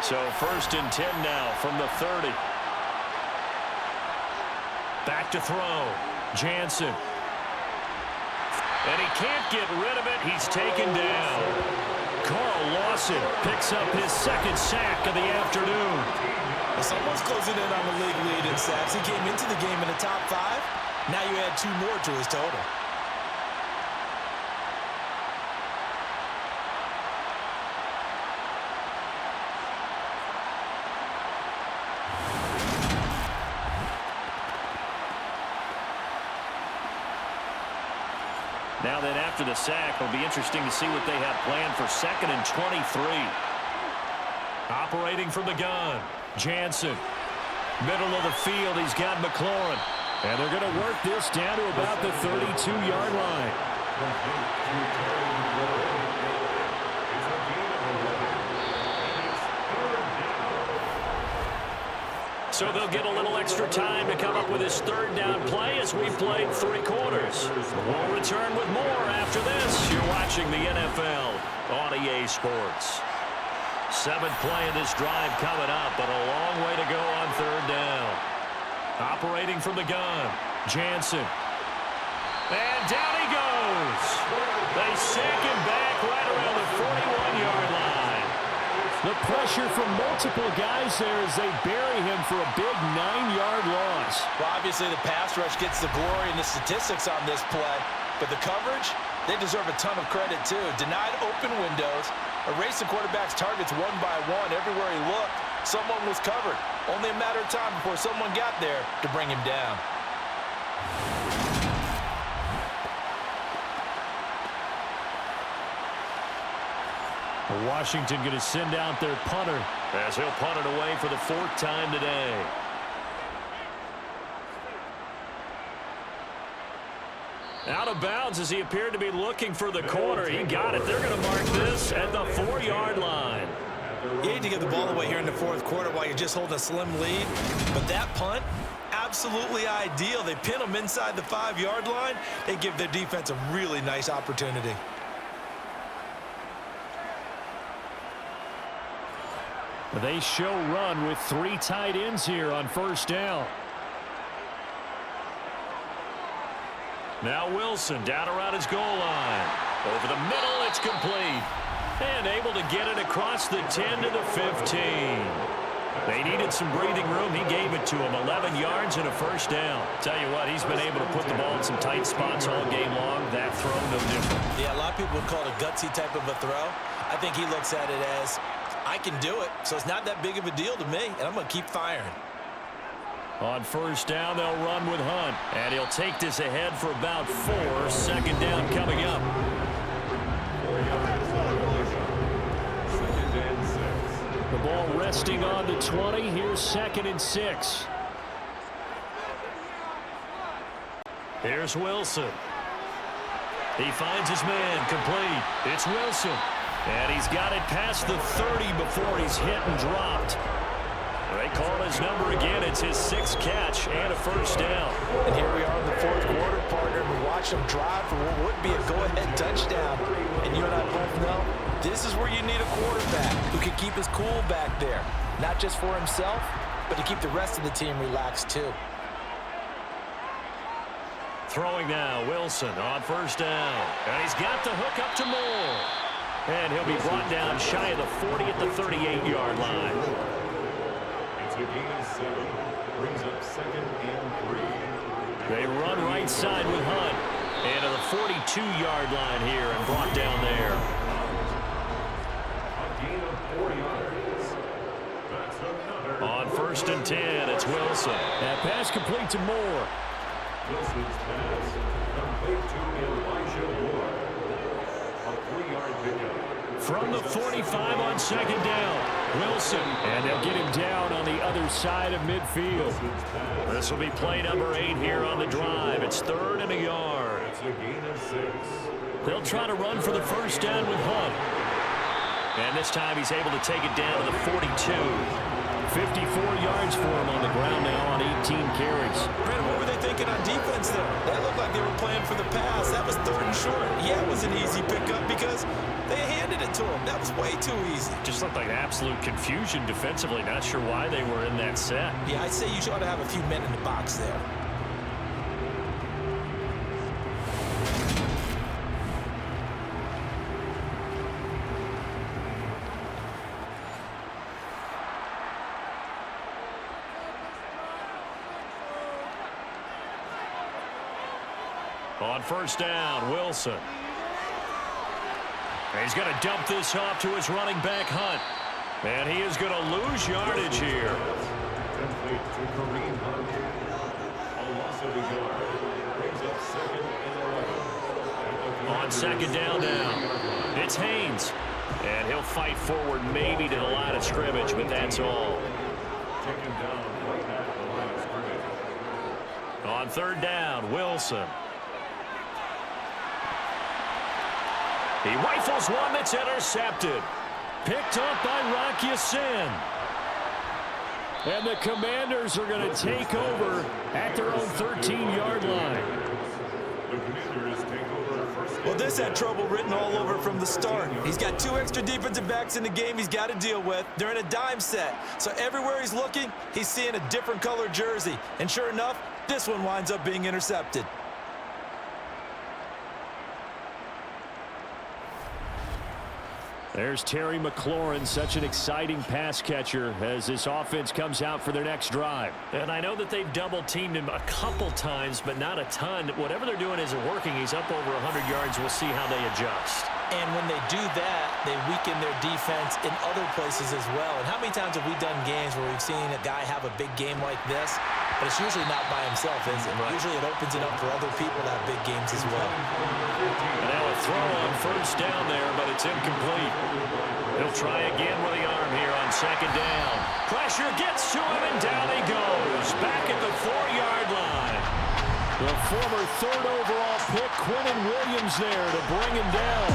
So 1st and 10 now from the 30. Back to throw. Jansen. And he can't get rid of it. He's taken down. Carl Lawson picks up his 2nd sack of the afternoon. Well, someone's closing in on the league lead in sacks. He came into the game in the top 5. Now you add 2 more to his total. Now then, after the sack, it'll be interesting to see what they have planned for 2nd and 23. Operating from the gun, Jansen. Middle of the field, he's got McLaurin. And they're going to work this down to about the 32-yard line. So they'll get a little extra time to come up with his 3rd down play as we played 3 quarters. We'll return with more after this. You're watching the NFL on EA Sports. 7th play of this drive coming up, but a long way to go on 3rd down. Operating from the gun, Jansen. And down he goes. They sack him back right around the 41-yard line. The pressure from multiple guys there as they bury him for a big 9-yard loss. Well, obviously the pass rush gets the glory and the statistics on this play, but the coverage, they deserve a ton of credit too. Denied open windows, erased the quarterback's targets one by one. Everywhere he looked, someone was covered. Only a matter of time before someone got there to bring him down. Washington going to send out their punter as he'll punt it away for the 4th time today. Out of bounds as he appeared to be looking for the corner. He got it. They're going to mark this at the 4-yard line. You hate to give the ball away here in the 4th quarter while you're just holding a slim lead, but that punt, absolutely ideal. They pin them inside the 5-yard line. They give their defense a really nice opportunity. They show run with 3 tight ends here on 1st down. Now Wilson down around his goal line. Over the middle, it's complete. And able to get it across the 10 to the 15. They needed some breathing room. He gave it to him. 11 yards and a 1st down. Tell you what, he's been able to put the ball in some tight spots all game long. That throw, no different. Yeah, a lot of people would call it a gutsy type of a throw. I think he looks at it as, I can do it, so it's not that big of a deal to me, and I'm going to keep firing. On 1st down, they'll run with Hunt. And he'll take this ahead for about 4. 2nd down coming up. The ball resting on the 20. Here's 2nd and 6. Here's Wilson. He finds his man complete. It's Wilson. And he's got it past the 30 before he's hit and dropped. They call his number again. It's his 6th catch and a 1st down. And here we are in the 4th quarter, partner. We watch him drive for what would be a go-ahead touchdown. And you and I both know this is where you need a quarterback who can keep his cool back there. Not just for himself, but to keep the rest of the team relaxed too. Throwing now, Wilson on 1st down. And he's got the hook up to Moore. And he'll be brought down shy of the 40 at the 38-yard line. It's a gain of 7. Brings up 2nd and 3. They run right side with Hunt. Into the 42-yard line here and brought down there. A gain of 4 yards. That's another. On 1st and 10, it's Wilson. That pass complete to Moore. Wilson's pass complete to Elijah Moore. A 3-yard pickup. From the 45 on second down, Wilson. And they'll get him down on the other side of midfield. This will be play number 8 here on the drive. It's 3rd and a yard. It's a gain of 6. They'll try to run for the first down with Hunt. And this time he's able to take it down to the 42. 54 yards for him on the ground now on 18 carries. Brandon, what were they thinking on defense there? That looked like they were playing for the pass. That was 3rd and short. Yeah, it was an easy pickup because they handed it to him. That was way too easy. Just looked like absolute confusion defensively. Not sure why they were in that set. Yeah, I'd say you ought to have a few men in the box there. On first down, Wilson. He's going to dump this off to his running back, Hunt. And he is going to lose yardage here. Complete to Kareem Hunt. A loss of a yard. Brings up 2nd and 11. On second down now, it's Haynes. And he'll fight forward maybe to the line of scrimmage, but that's all. Taken down right at the line of scrimmage. On third down, Wilson. He rifles one that's intercepted. Picked up by Rock Ya-Sin. And the Commanders are going to take over at their own 13-yard line. The Commanders take over first. Well, this had trouble written all over from the start. He's got 2 extra defensive backs in the game he's got to deal with. They're in a dime set. So everywhere he's looking, he's seeing a different color jersey. And sure enough, this one winds up being intercepted. There's Terry McLaurin, such an exciting pass catcher as this offense comes out for their next drive. And I know that they've double-teamed him a couple times, but not a ton. Whatever they're doing isn't working. He's up over 100 yards. We'll see how they adjust. And when they do that, they weaken their defense in other places as well. And how many times have we done games where we've seen a guy have a big game like this, but it's usually not by himself, is it? Right. Usually it opens it up for other people to have big games as well. And now a throw on first down there, but it's incomplete. He'll try again with the arm here on second down. Pressure gets to him, and down he goes. Back at the 4-yard line. The former 3rd overall pick, Quinnen Williams, there to bring him down.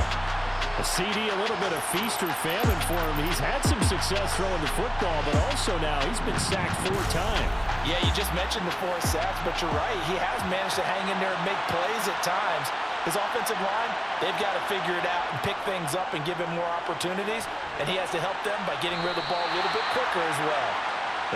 A CD, a little bit of feast or famine for him. He's had some success throwing the football, but also now he's been sacked 4 times. Yeah, you just mentioned the 4 sacks, but you're right. He has managed to hang in there and make plays at times. His offensive line, they've got to figure it out and pick things up and give him more opportunities, and he has to help them by getting rid of the ball a little bit quicker as well.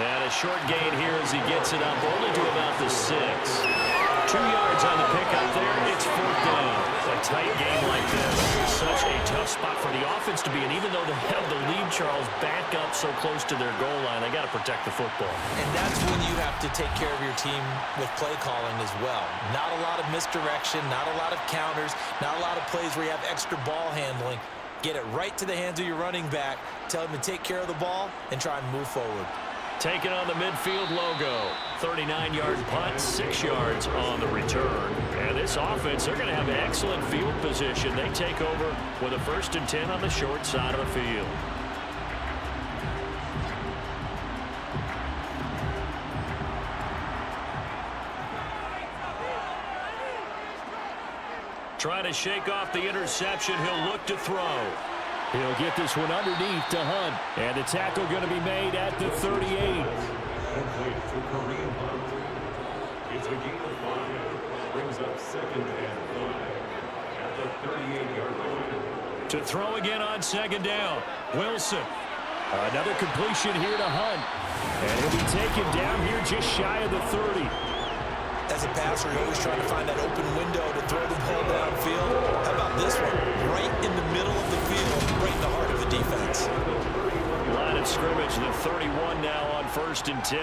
And a short gain here as he gets it up only to about the 6. 2 yards on the pickup there. It's 4th down. A tight game like this is such a tough spot for the offense to be in. Even though they have the lead, Charles, back up so close to their goal line, they got to protect the football. And that's when you have to take care of your team with play calling as well. Not a lot of misdirection, not a lot of counters, not a lot of plays where you have extra ball handling. Get it right to the hands of your running back. Tell him to take care of the ball and try and move forward. Taking on the midfield logo. 39-yard punt, 6 yards on the return. And this offense, they're going to have excellent field position. They take over with a 1st and 10 on the short side of the field. Trying to shake off the interception. He'll look to throw. He'll get this one underneath to Hunt. And the tackle going to be made at the 38. Complete to Kareem Hunt. It's a gain of 5. Brings up 2nd and 5 at the 38-yard line. To throw again on second down. Wilson. Another completion here to Hunt. And he'll be taken down here just shy of the 30. As a passer, you're always trying to find that open window to throw the ball downfield. How about this one? Right in the middle of the field, right in the heart of the defense. Line of scrimmage, the 31 now on 1st and 10.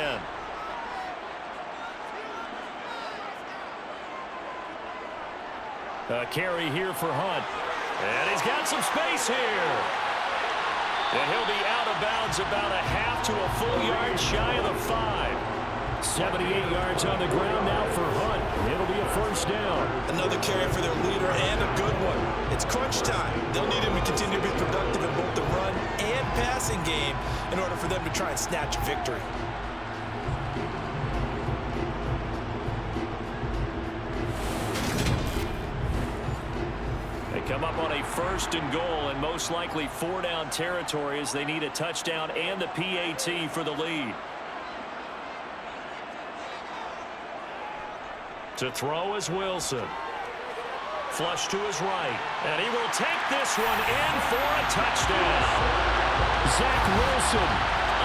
A carry here for Hunt. And he's got some space here. And he'll be out of bounds about a half to a full yard shy of the 5. 78 yards on the ground now for Hunt. It'll be a first down. Another carry for their leader and a good one. It's crunch time. They'll need him to continue to be productive in both the run and passing game in order for them to try and snatch a victory. They come up on a 1st and goal and most likely 4-down territory as they need a touchdown and the PAT for the lead. To throw is Wilson. Flush to his right. And he will take this one in for a touchdown. Zach Wilson.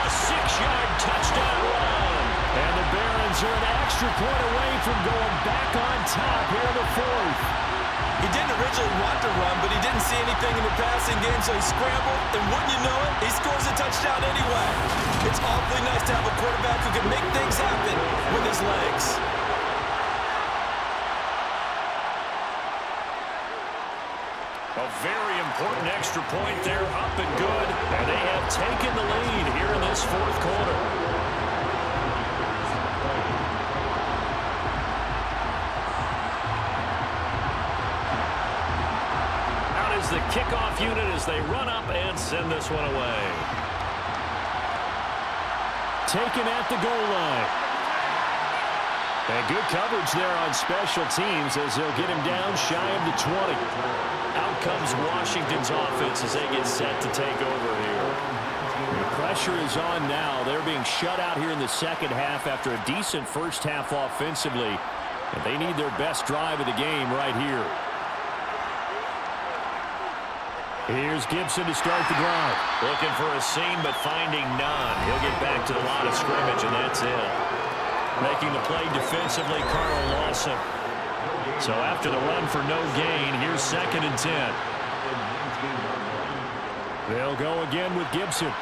A 6-yard touchdown run. And the Barons are an extra point away from going back on top here in the 4th. He didn't originally want to run, but he didn't see anything in the passing game, so he scrambled, and wouldn't you know it, he scores a touchdown anyway. It's awfully nice to have a quarterback who can make things happen with his legs. A very important extra point there, up and good. And they have taken the lead here in this 4th quarter. Out is the kickoff unit as they run up and send this one away. Taken at the goal line. And good coverage there on special teams as they'll get him down shy of the 20. Out comes Washington's offense as they get set to take over here. The pressure is on now. They're being shut out here in the second half after a decent first half offensively. And they need their best drive of the game right here. Here's Gibson to start the drive. Looking for a seam but finding none. He'll get back to the line of scrimmage and that's it. Making the play defensively, Carl Lawson. So after the run for no gain, here's 2nd and 10. They'll go again with Gibson.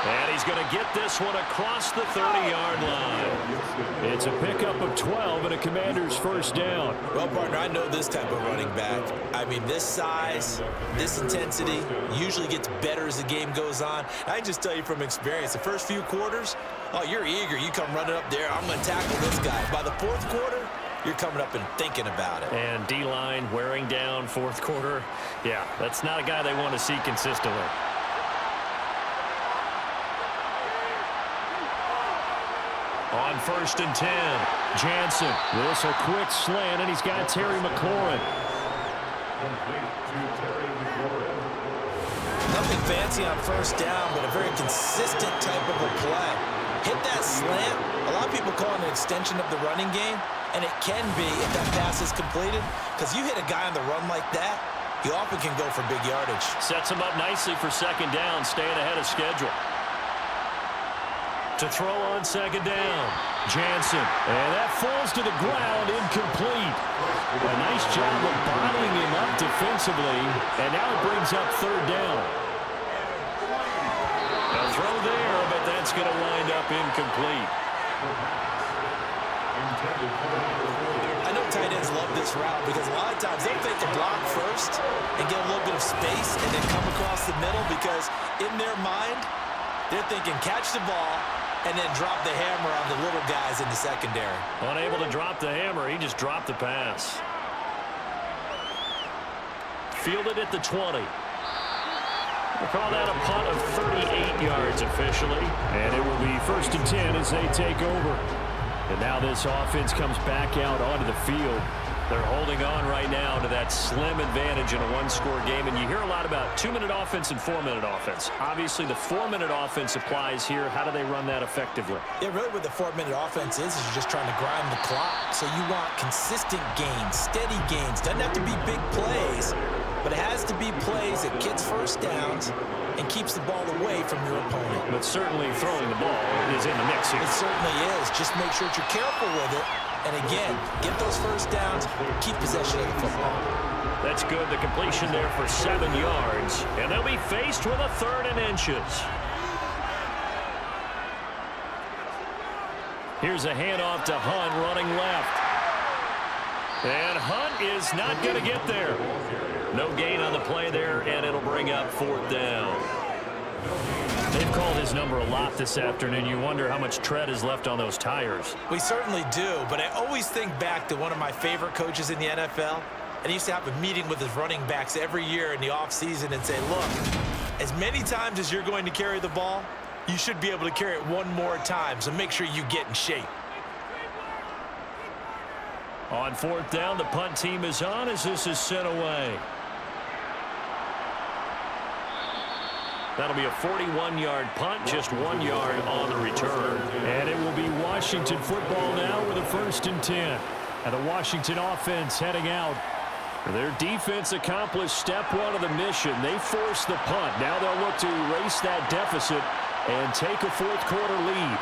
And he's going to get this one across the 30-yard line. It's a pickup of 12 and a Commander's first down. Well, partner, I know this type of running back. I mean, this size, this intensity usually gets better as the game goes on. I can just tell you from experience, the first few quarters, oh, you're eager. You come running up there, I'm going to tackle this guy. By the 4th quarter, you're coming up and thinking about it. And D-line wearing down 4th quarter. Yeah, that's not a guy they want to see consistently. On 1st and 10, Jansen. This a quick slant, and he's got Terry McLaurin. Nothing fancy on 1st down, but a very consistent type of a play. Hit that slant. A lot of people call it an extension of the running game, and it can be if that pass is completed, because you hit a guy on the run like that, he often can go for big yardage. Sets him up nicely for 2nd down, staying ahead of schedule. To throw on 2nd down, Jansen. And that falls to the ground, incomplete. A nice job of bottling him up defensively, and now it brings up 3rd down. A throw there, but that's going to wind up incomplete. I know tight ends love this route because a lot of times they'll fake the block first and get a little bit of space and then come across the middle because in their mind, they're thinking catch the ball and then drop the hammer on the little guys in the secondary. Unable to drop the hammer, he just dropped the pass. Fielded at the 20. We'll call that a punt of 38 yards officially. And it will be 1st and 10 as they take over. And now this offense comes back out onto the field. They're holding on right now to that slim advantage in a one-score game. And you hear a lot about 2-minute offense and 4-minute offense. Obviously, the 4-minute offense applies here. How do they run that effectively? Yeah, really what the 4-minute offense is you're just trying to grind the clock. So you want consistent gains, steady gains. Doesn't have to be big plays, but it has to be plays that gets 1st downs and keeps the ball away from your opponent. But certainly throwing the ball is in the mix here. It certainly is. Just make sure that you're careful with it. And again, get those 1st downs, keep possession of the football. That's good. The completion there for 7 yards. And they'll be faced with a 3rd and inches. Here's a handoff to Hunt running left. And Hunt is not going to get there. No gain on the play there, and it'll bring up 4th down. They've called his number a lot this afternoon. You wonder how much tread is left on those tires. We certainly do, but I always think back to one of my favorite coaches in the NFL. And he used to have a meeting with his running backs every year in the offseason and say, look, as many times as you're going to carry the ball, you should be able to carry it one more time, so make sure you get in shape. On fourth down, the punt team is on as this is sent away. That'll be a 41-yard punt, just 1 yard on the return. And it will be Washington football now with a 1st and 10. And the Washington offense heading out. Their defense accomplished step one of the mission. They forced the punt. Now they'll look to erase that deficit and take a fourth quarter lead.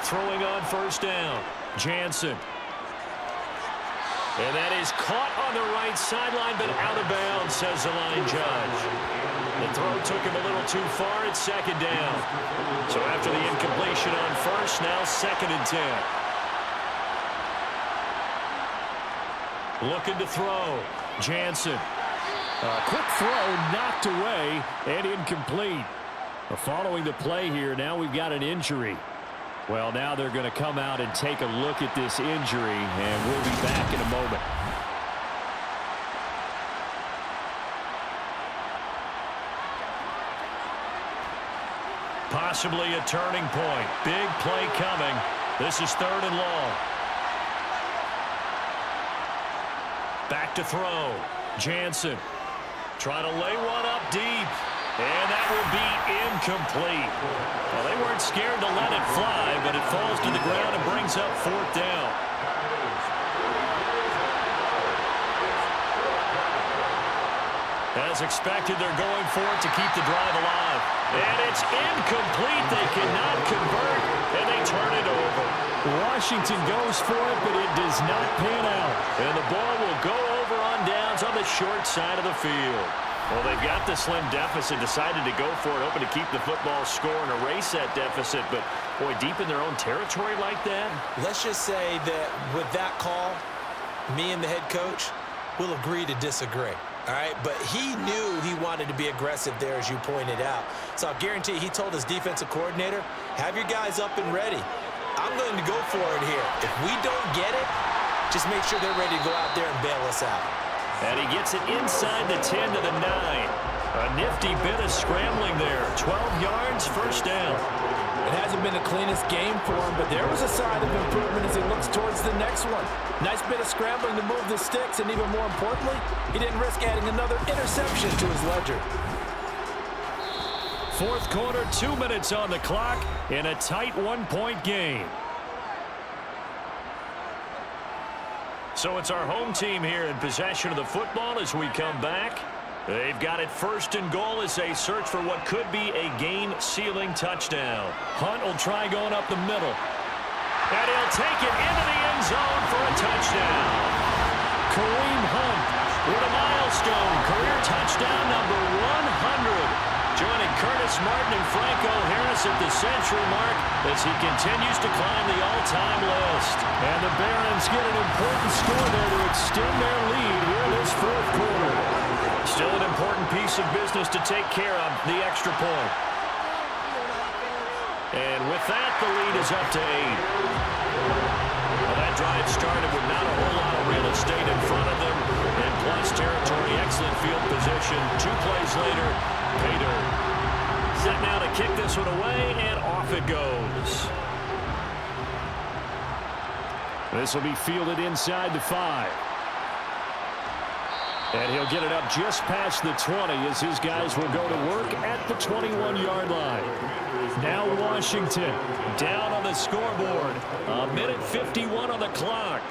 Throwing on 1st down, Jansen. And that is caught on the right sideline, but out of bounds, says the line judge. The throw took him a little too far. It's 2nd down. So after the incompletion on 1st, now 2nd and 10. Looking to throw. Jansen. A quick throw knocked away and incomplete. Following the play here, now we've got an injury. Well, now they're going to come out and take a look at this injury, and we'll be back in a moment. Possibly a turning point. Big play coming. This is 3rd and long. Back to throw. Jansen trying to lay one up deep. And that will be incomplete. Well, they weren't scared to let it fly, but it falls to the ground and brings up 4th down. As expected, they're going for it to keep the drive alive. And it's incomplete. They cannot convert, and they turn it over. Washington goes for it, but it does not pan out. And the ball will go over on downs on the short side of the field. Well, they've got the slim deficit, decided to go for it, hoping to keep the football score and erase that deficit. But, boy, deep in their own territory like that. Let's just say that with that call, me and the head coach will agree to disagree. All right, but he knew he wanted to be aggressive there, as you pointed out. So I'll guarantee he told his defensive coordinator, have your guys up and ready. I'm going to go for it here. If we don't get it, just make sure they're ready to go out there and bail us out. And he gets it inside the 10 to the 9. A nifty bit of scrambling there. 12 yards, 1st down. It hasn't been the cleanest game for him, but there was a sign of improvement as he looks towards the next one. Nice bit of scrambling to move the sticks, and even more importantly, he didn't risk adding another interception to his ledger. 4th quarter, 2 minutes on the clock in a tight 1-point game. So it's our home team here in possession of the football as we come back. They've got it 1st and goal as they search for what could be a game-sealing touchdown. Hunt will try going up the middle. And he'll take it into the end zone for a touchdown. Kareem Hunt with a milestone career touchdown number 100. Joining Curtis Martin and Franco Harris at the century mark as he continues to climb the all-time list. And the Barons get an important score there to extend their lead here in this 4th quarter. Still an important piece of business to take care of, the extra point. And with that, the lead is up to 8. Well, that drive started with not a whole lot of real estate in front of them. And plus territory, excellent field position. 2 plays later, pay dirt. Set now to kick this one away, and off it goes. This will be fielded inside the 5. And he'll get it up just past the 20 as his guys will go to work at the 21-yard line. Now Washington down on the scoreboard. 1:51 on the clock.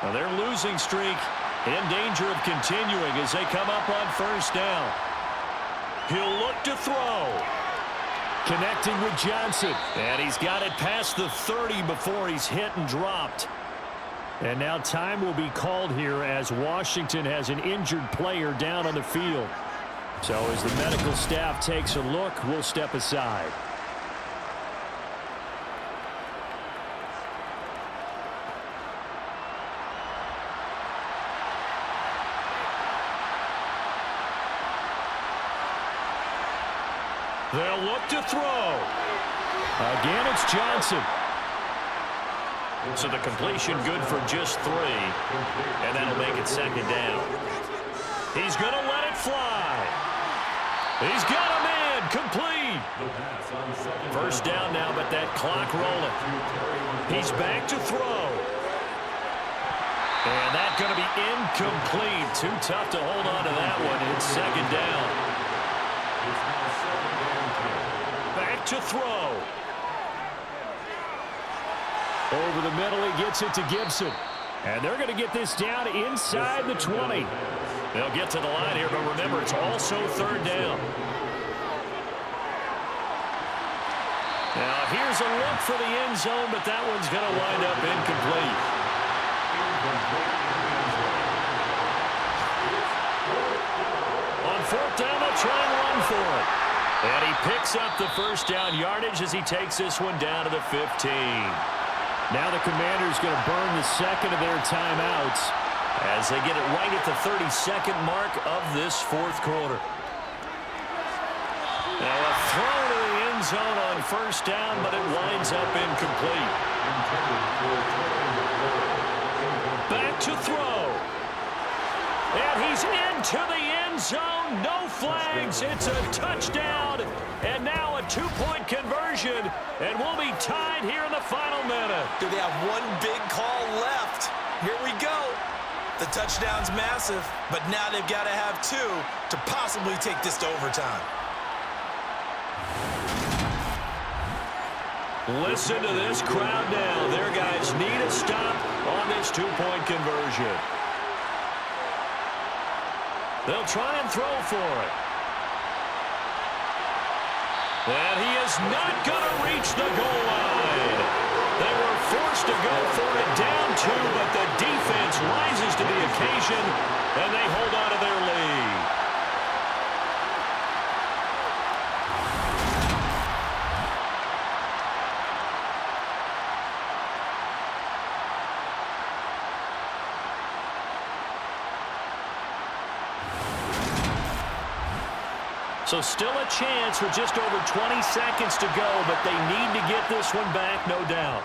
Well, their losing streak in danger of continuing as they come up on 1st down. He'll look to throw. Connecting with Johnson. And he's got it past the 30 before he's hit and dropped. And now time will be called here as Washington has an injured player down on the field. So as the medical staff takes a look, we'll step aside. They'll look to throw. Again, it's Johnson. So the completion good for just 3. And that'll make it 2nd down. He's going to let it fly. He's got a man complete. 1st down now, but that clock rolling. He's back to throw. And that's going to be incomplete. Too tough to hold on to that one. It's 2nd down. Back to throw. Over the middle, he gets it to Gibson. And they're going to get this down inside the 20. They'll get to the line here, but remember, it's also 3rd down. Now, here's a look for the end zone, but that one's going to wind up incomplete. On 4th down, they'll try and run for it. And he picks up the 1st down yardage as he takes this one down to the 15. Now the Commanders going to burn the 2nd of their timeouts as they get it right at the 32nd mark of this 4th quarter. Now a throw to the end zone on 1st down, but it winds up incomplete. Back to throw. And he's into the end zone. No flags. It's a touchdown. And now a 2-point conversion. And we'll be tied here in the final minute. Do they have one big call left? Here we go. The touchdown's massive, but now they've got to have 2 to possibly take this to overtime. Listen to this crowd now. Their guys need a stop on this 2-point conversion. They'll try and throw for it. And he is not going to reach the goal line. They were forced to go for it down 2, but the defense rises to the occasion, and they hold on to their lead. So still a chance with just over 20 seconds to go, but they need to get this one back, no doubt.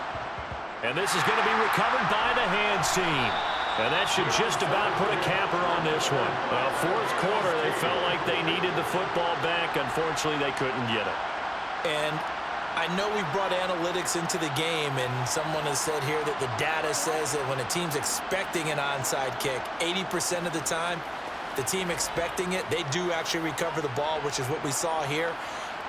And this is going to be recovered by the hands team. And that should just about put a capper on this one. 4th quarter, they felt like they needed the football back. Unfortunately, they couldn't get it. And I know we've brought analytics into the game, and someone has said here that the data says that when a team's expecting an onside kick, 80% of the time, the team expecting it, they do actually recover the ball, which is what we saw here.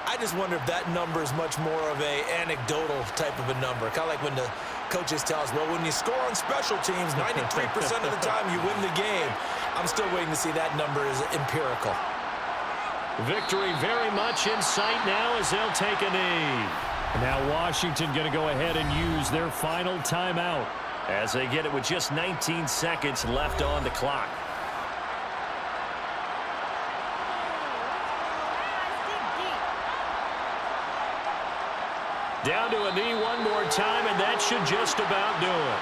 I just wonder if that number is much more of a anecdotal type of a number. Kind of like when the coaches tell us, well, when you score on special teams, 93% of the time you win the game. I'm still waiting to see that number is empirical. Victory very much in sight now as they'll take a knee. Now Washington going to go ahead and use their final timeout as they get it with just 19 seconds left on the clock. Down to a knee one more time, and that should just about do it.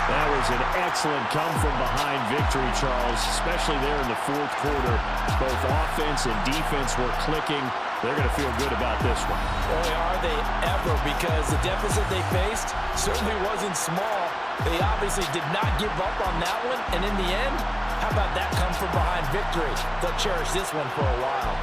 That was an excellent come-from-behind victory, Charles, especially there in the 4th quarter. Both offense and defense were clicking. They're going to feel good about this one. Boy, are they ever, because the deficit they faced certainly wasn't small. They obviously did not give up on that one, and in the end, how about that come-from-behind victory? They'll cherish this one for a while.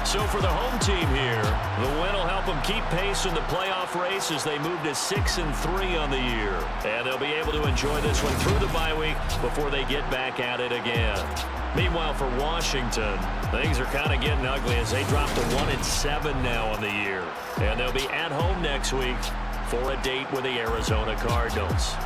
So for the home team here, the win will help them keep pace in the playoff race as they move to 6-3 on the year. And they'll be able to enjoy this one through the bye week before they get back at it again. Meanwhile, for Washington, things are kind of getting ugly as they drop to 1-7 now on the year. And they'll be at home next week for a date with the Arizona Cardinals.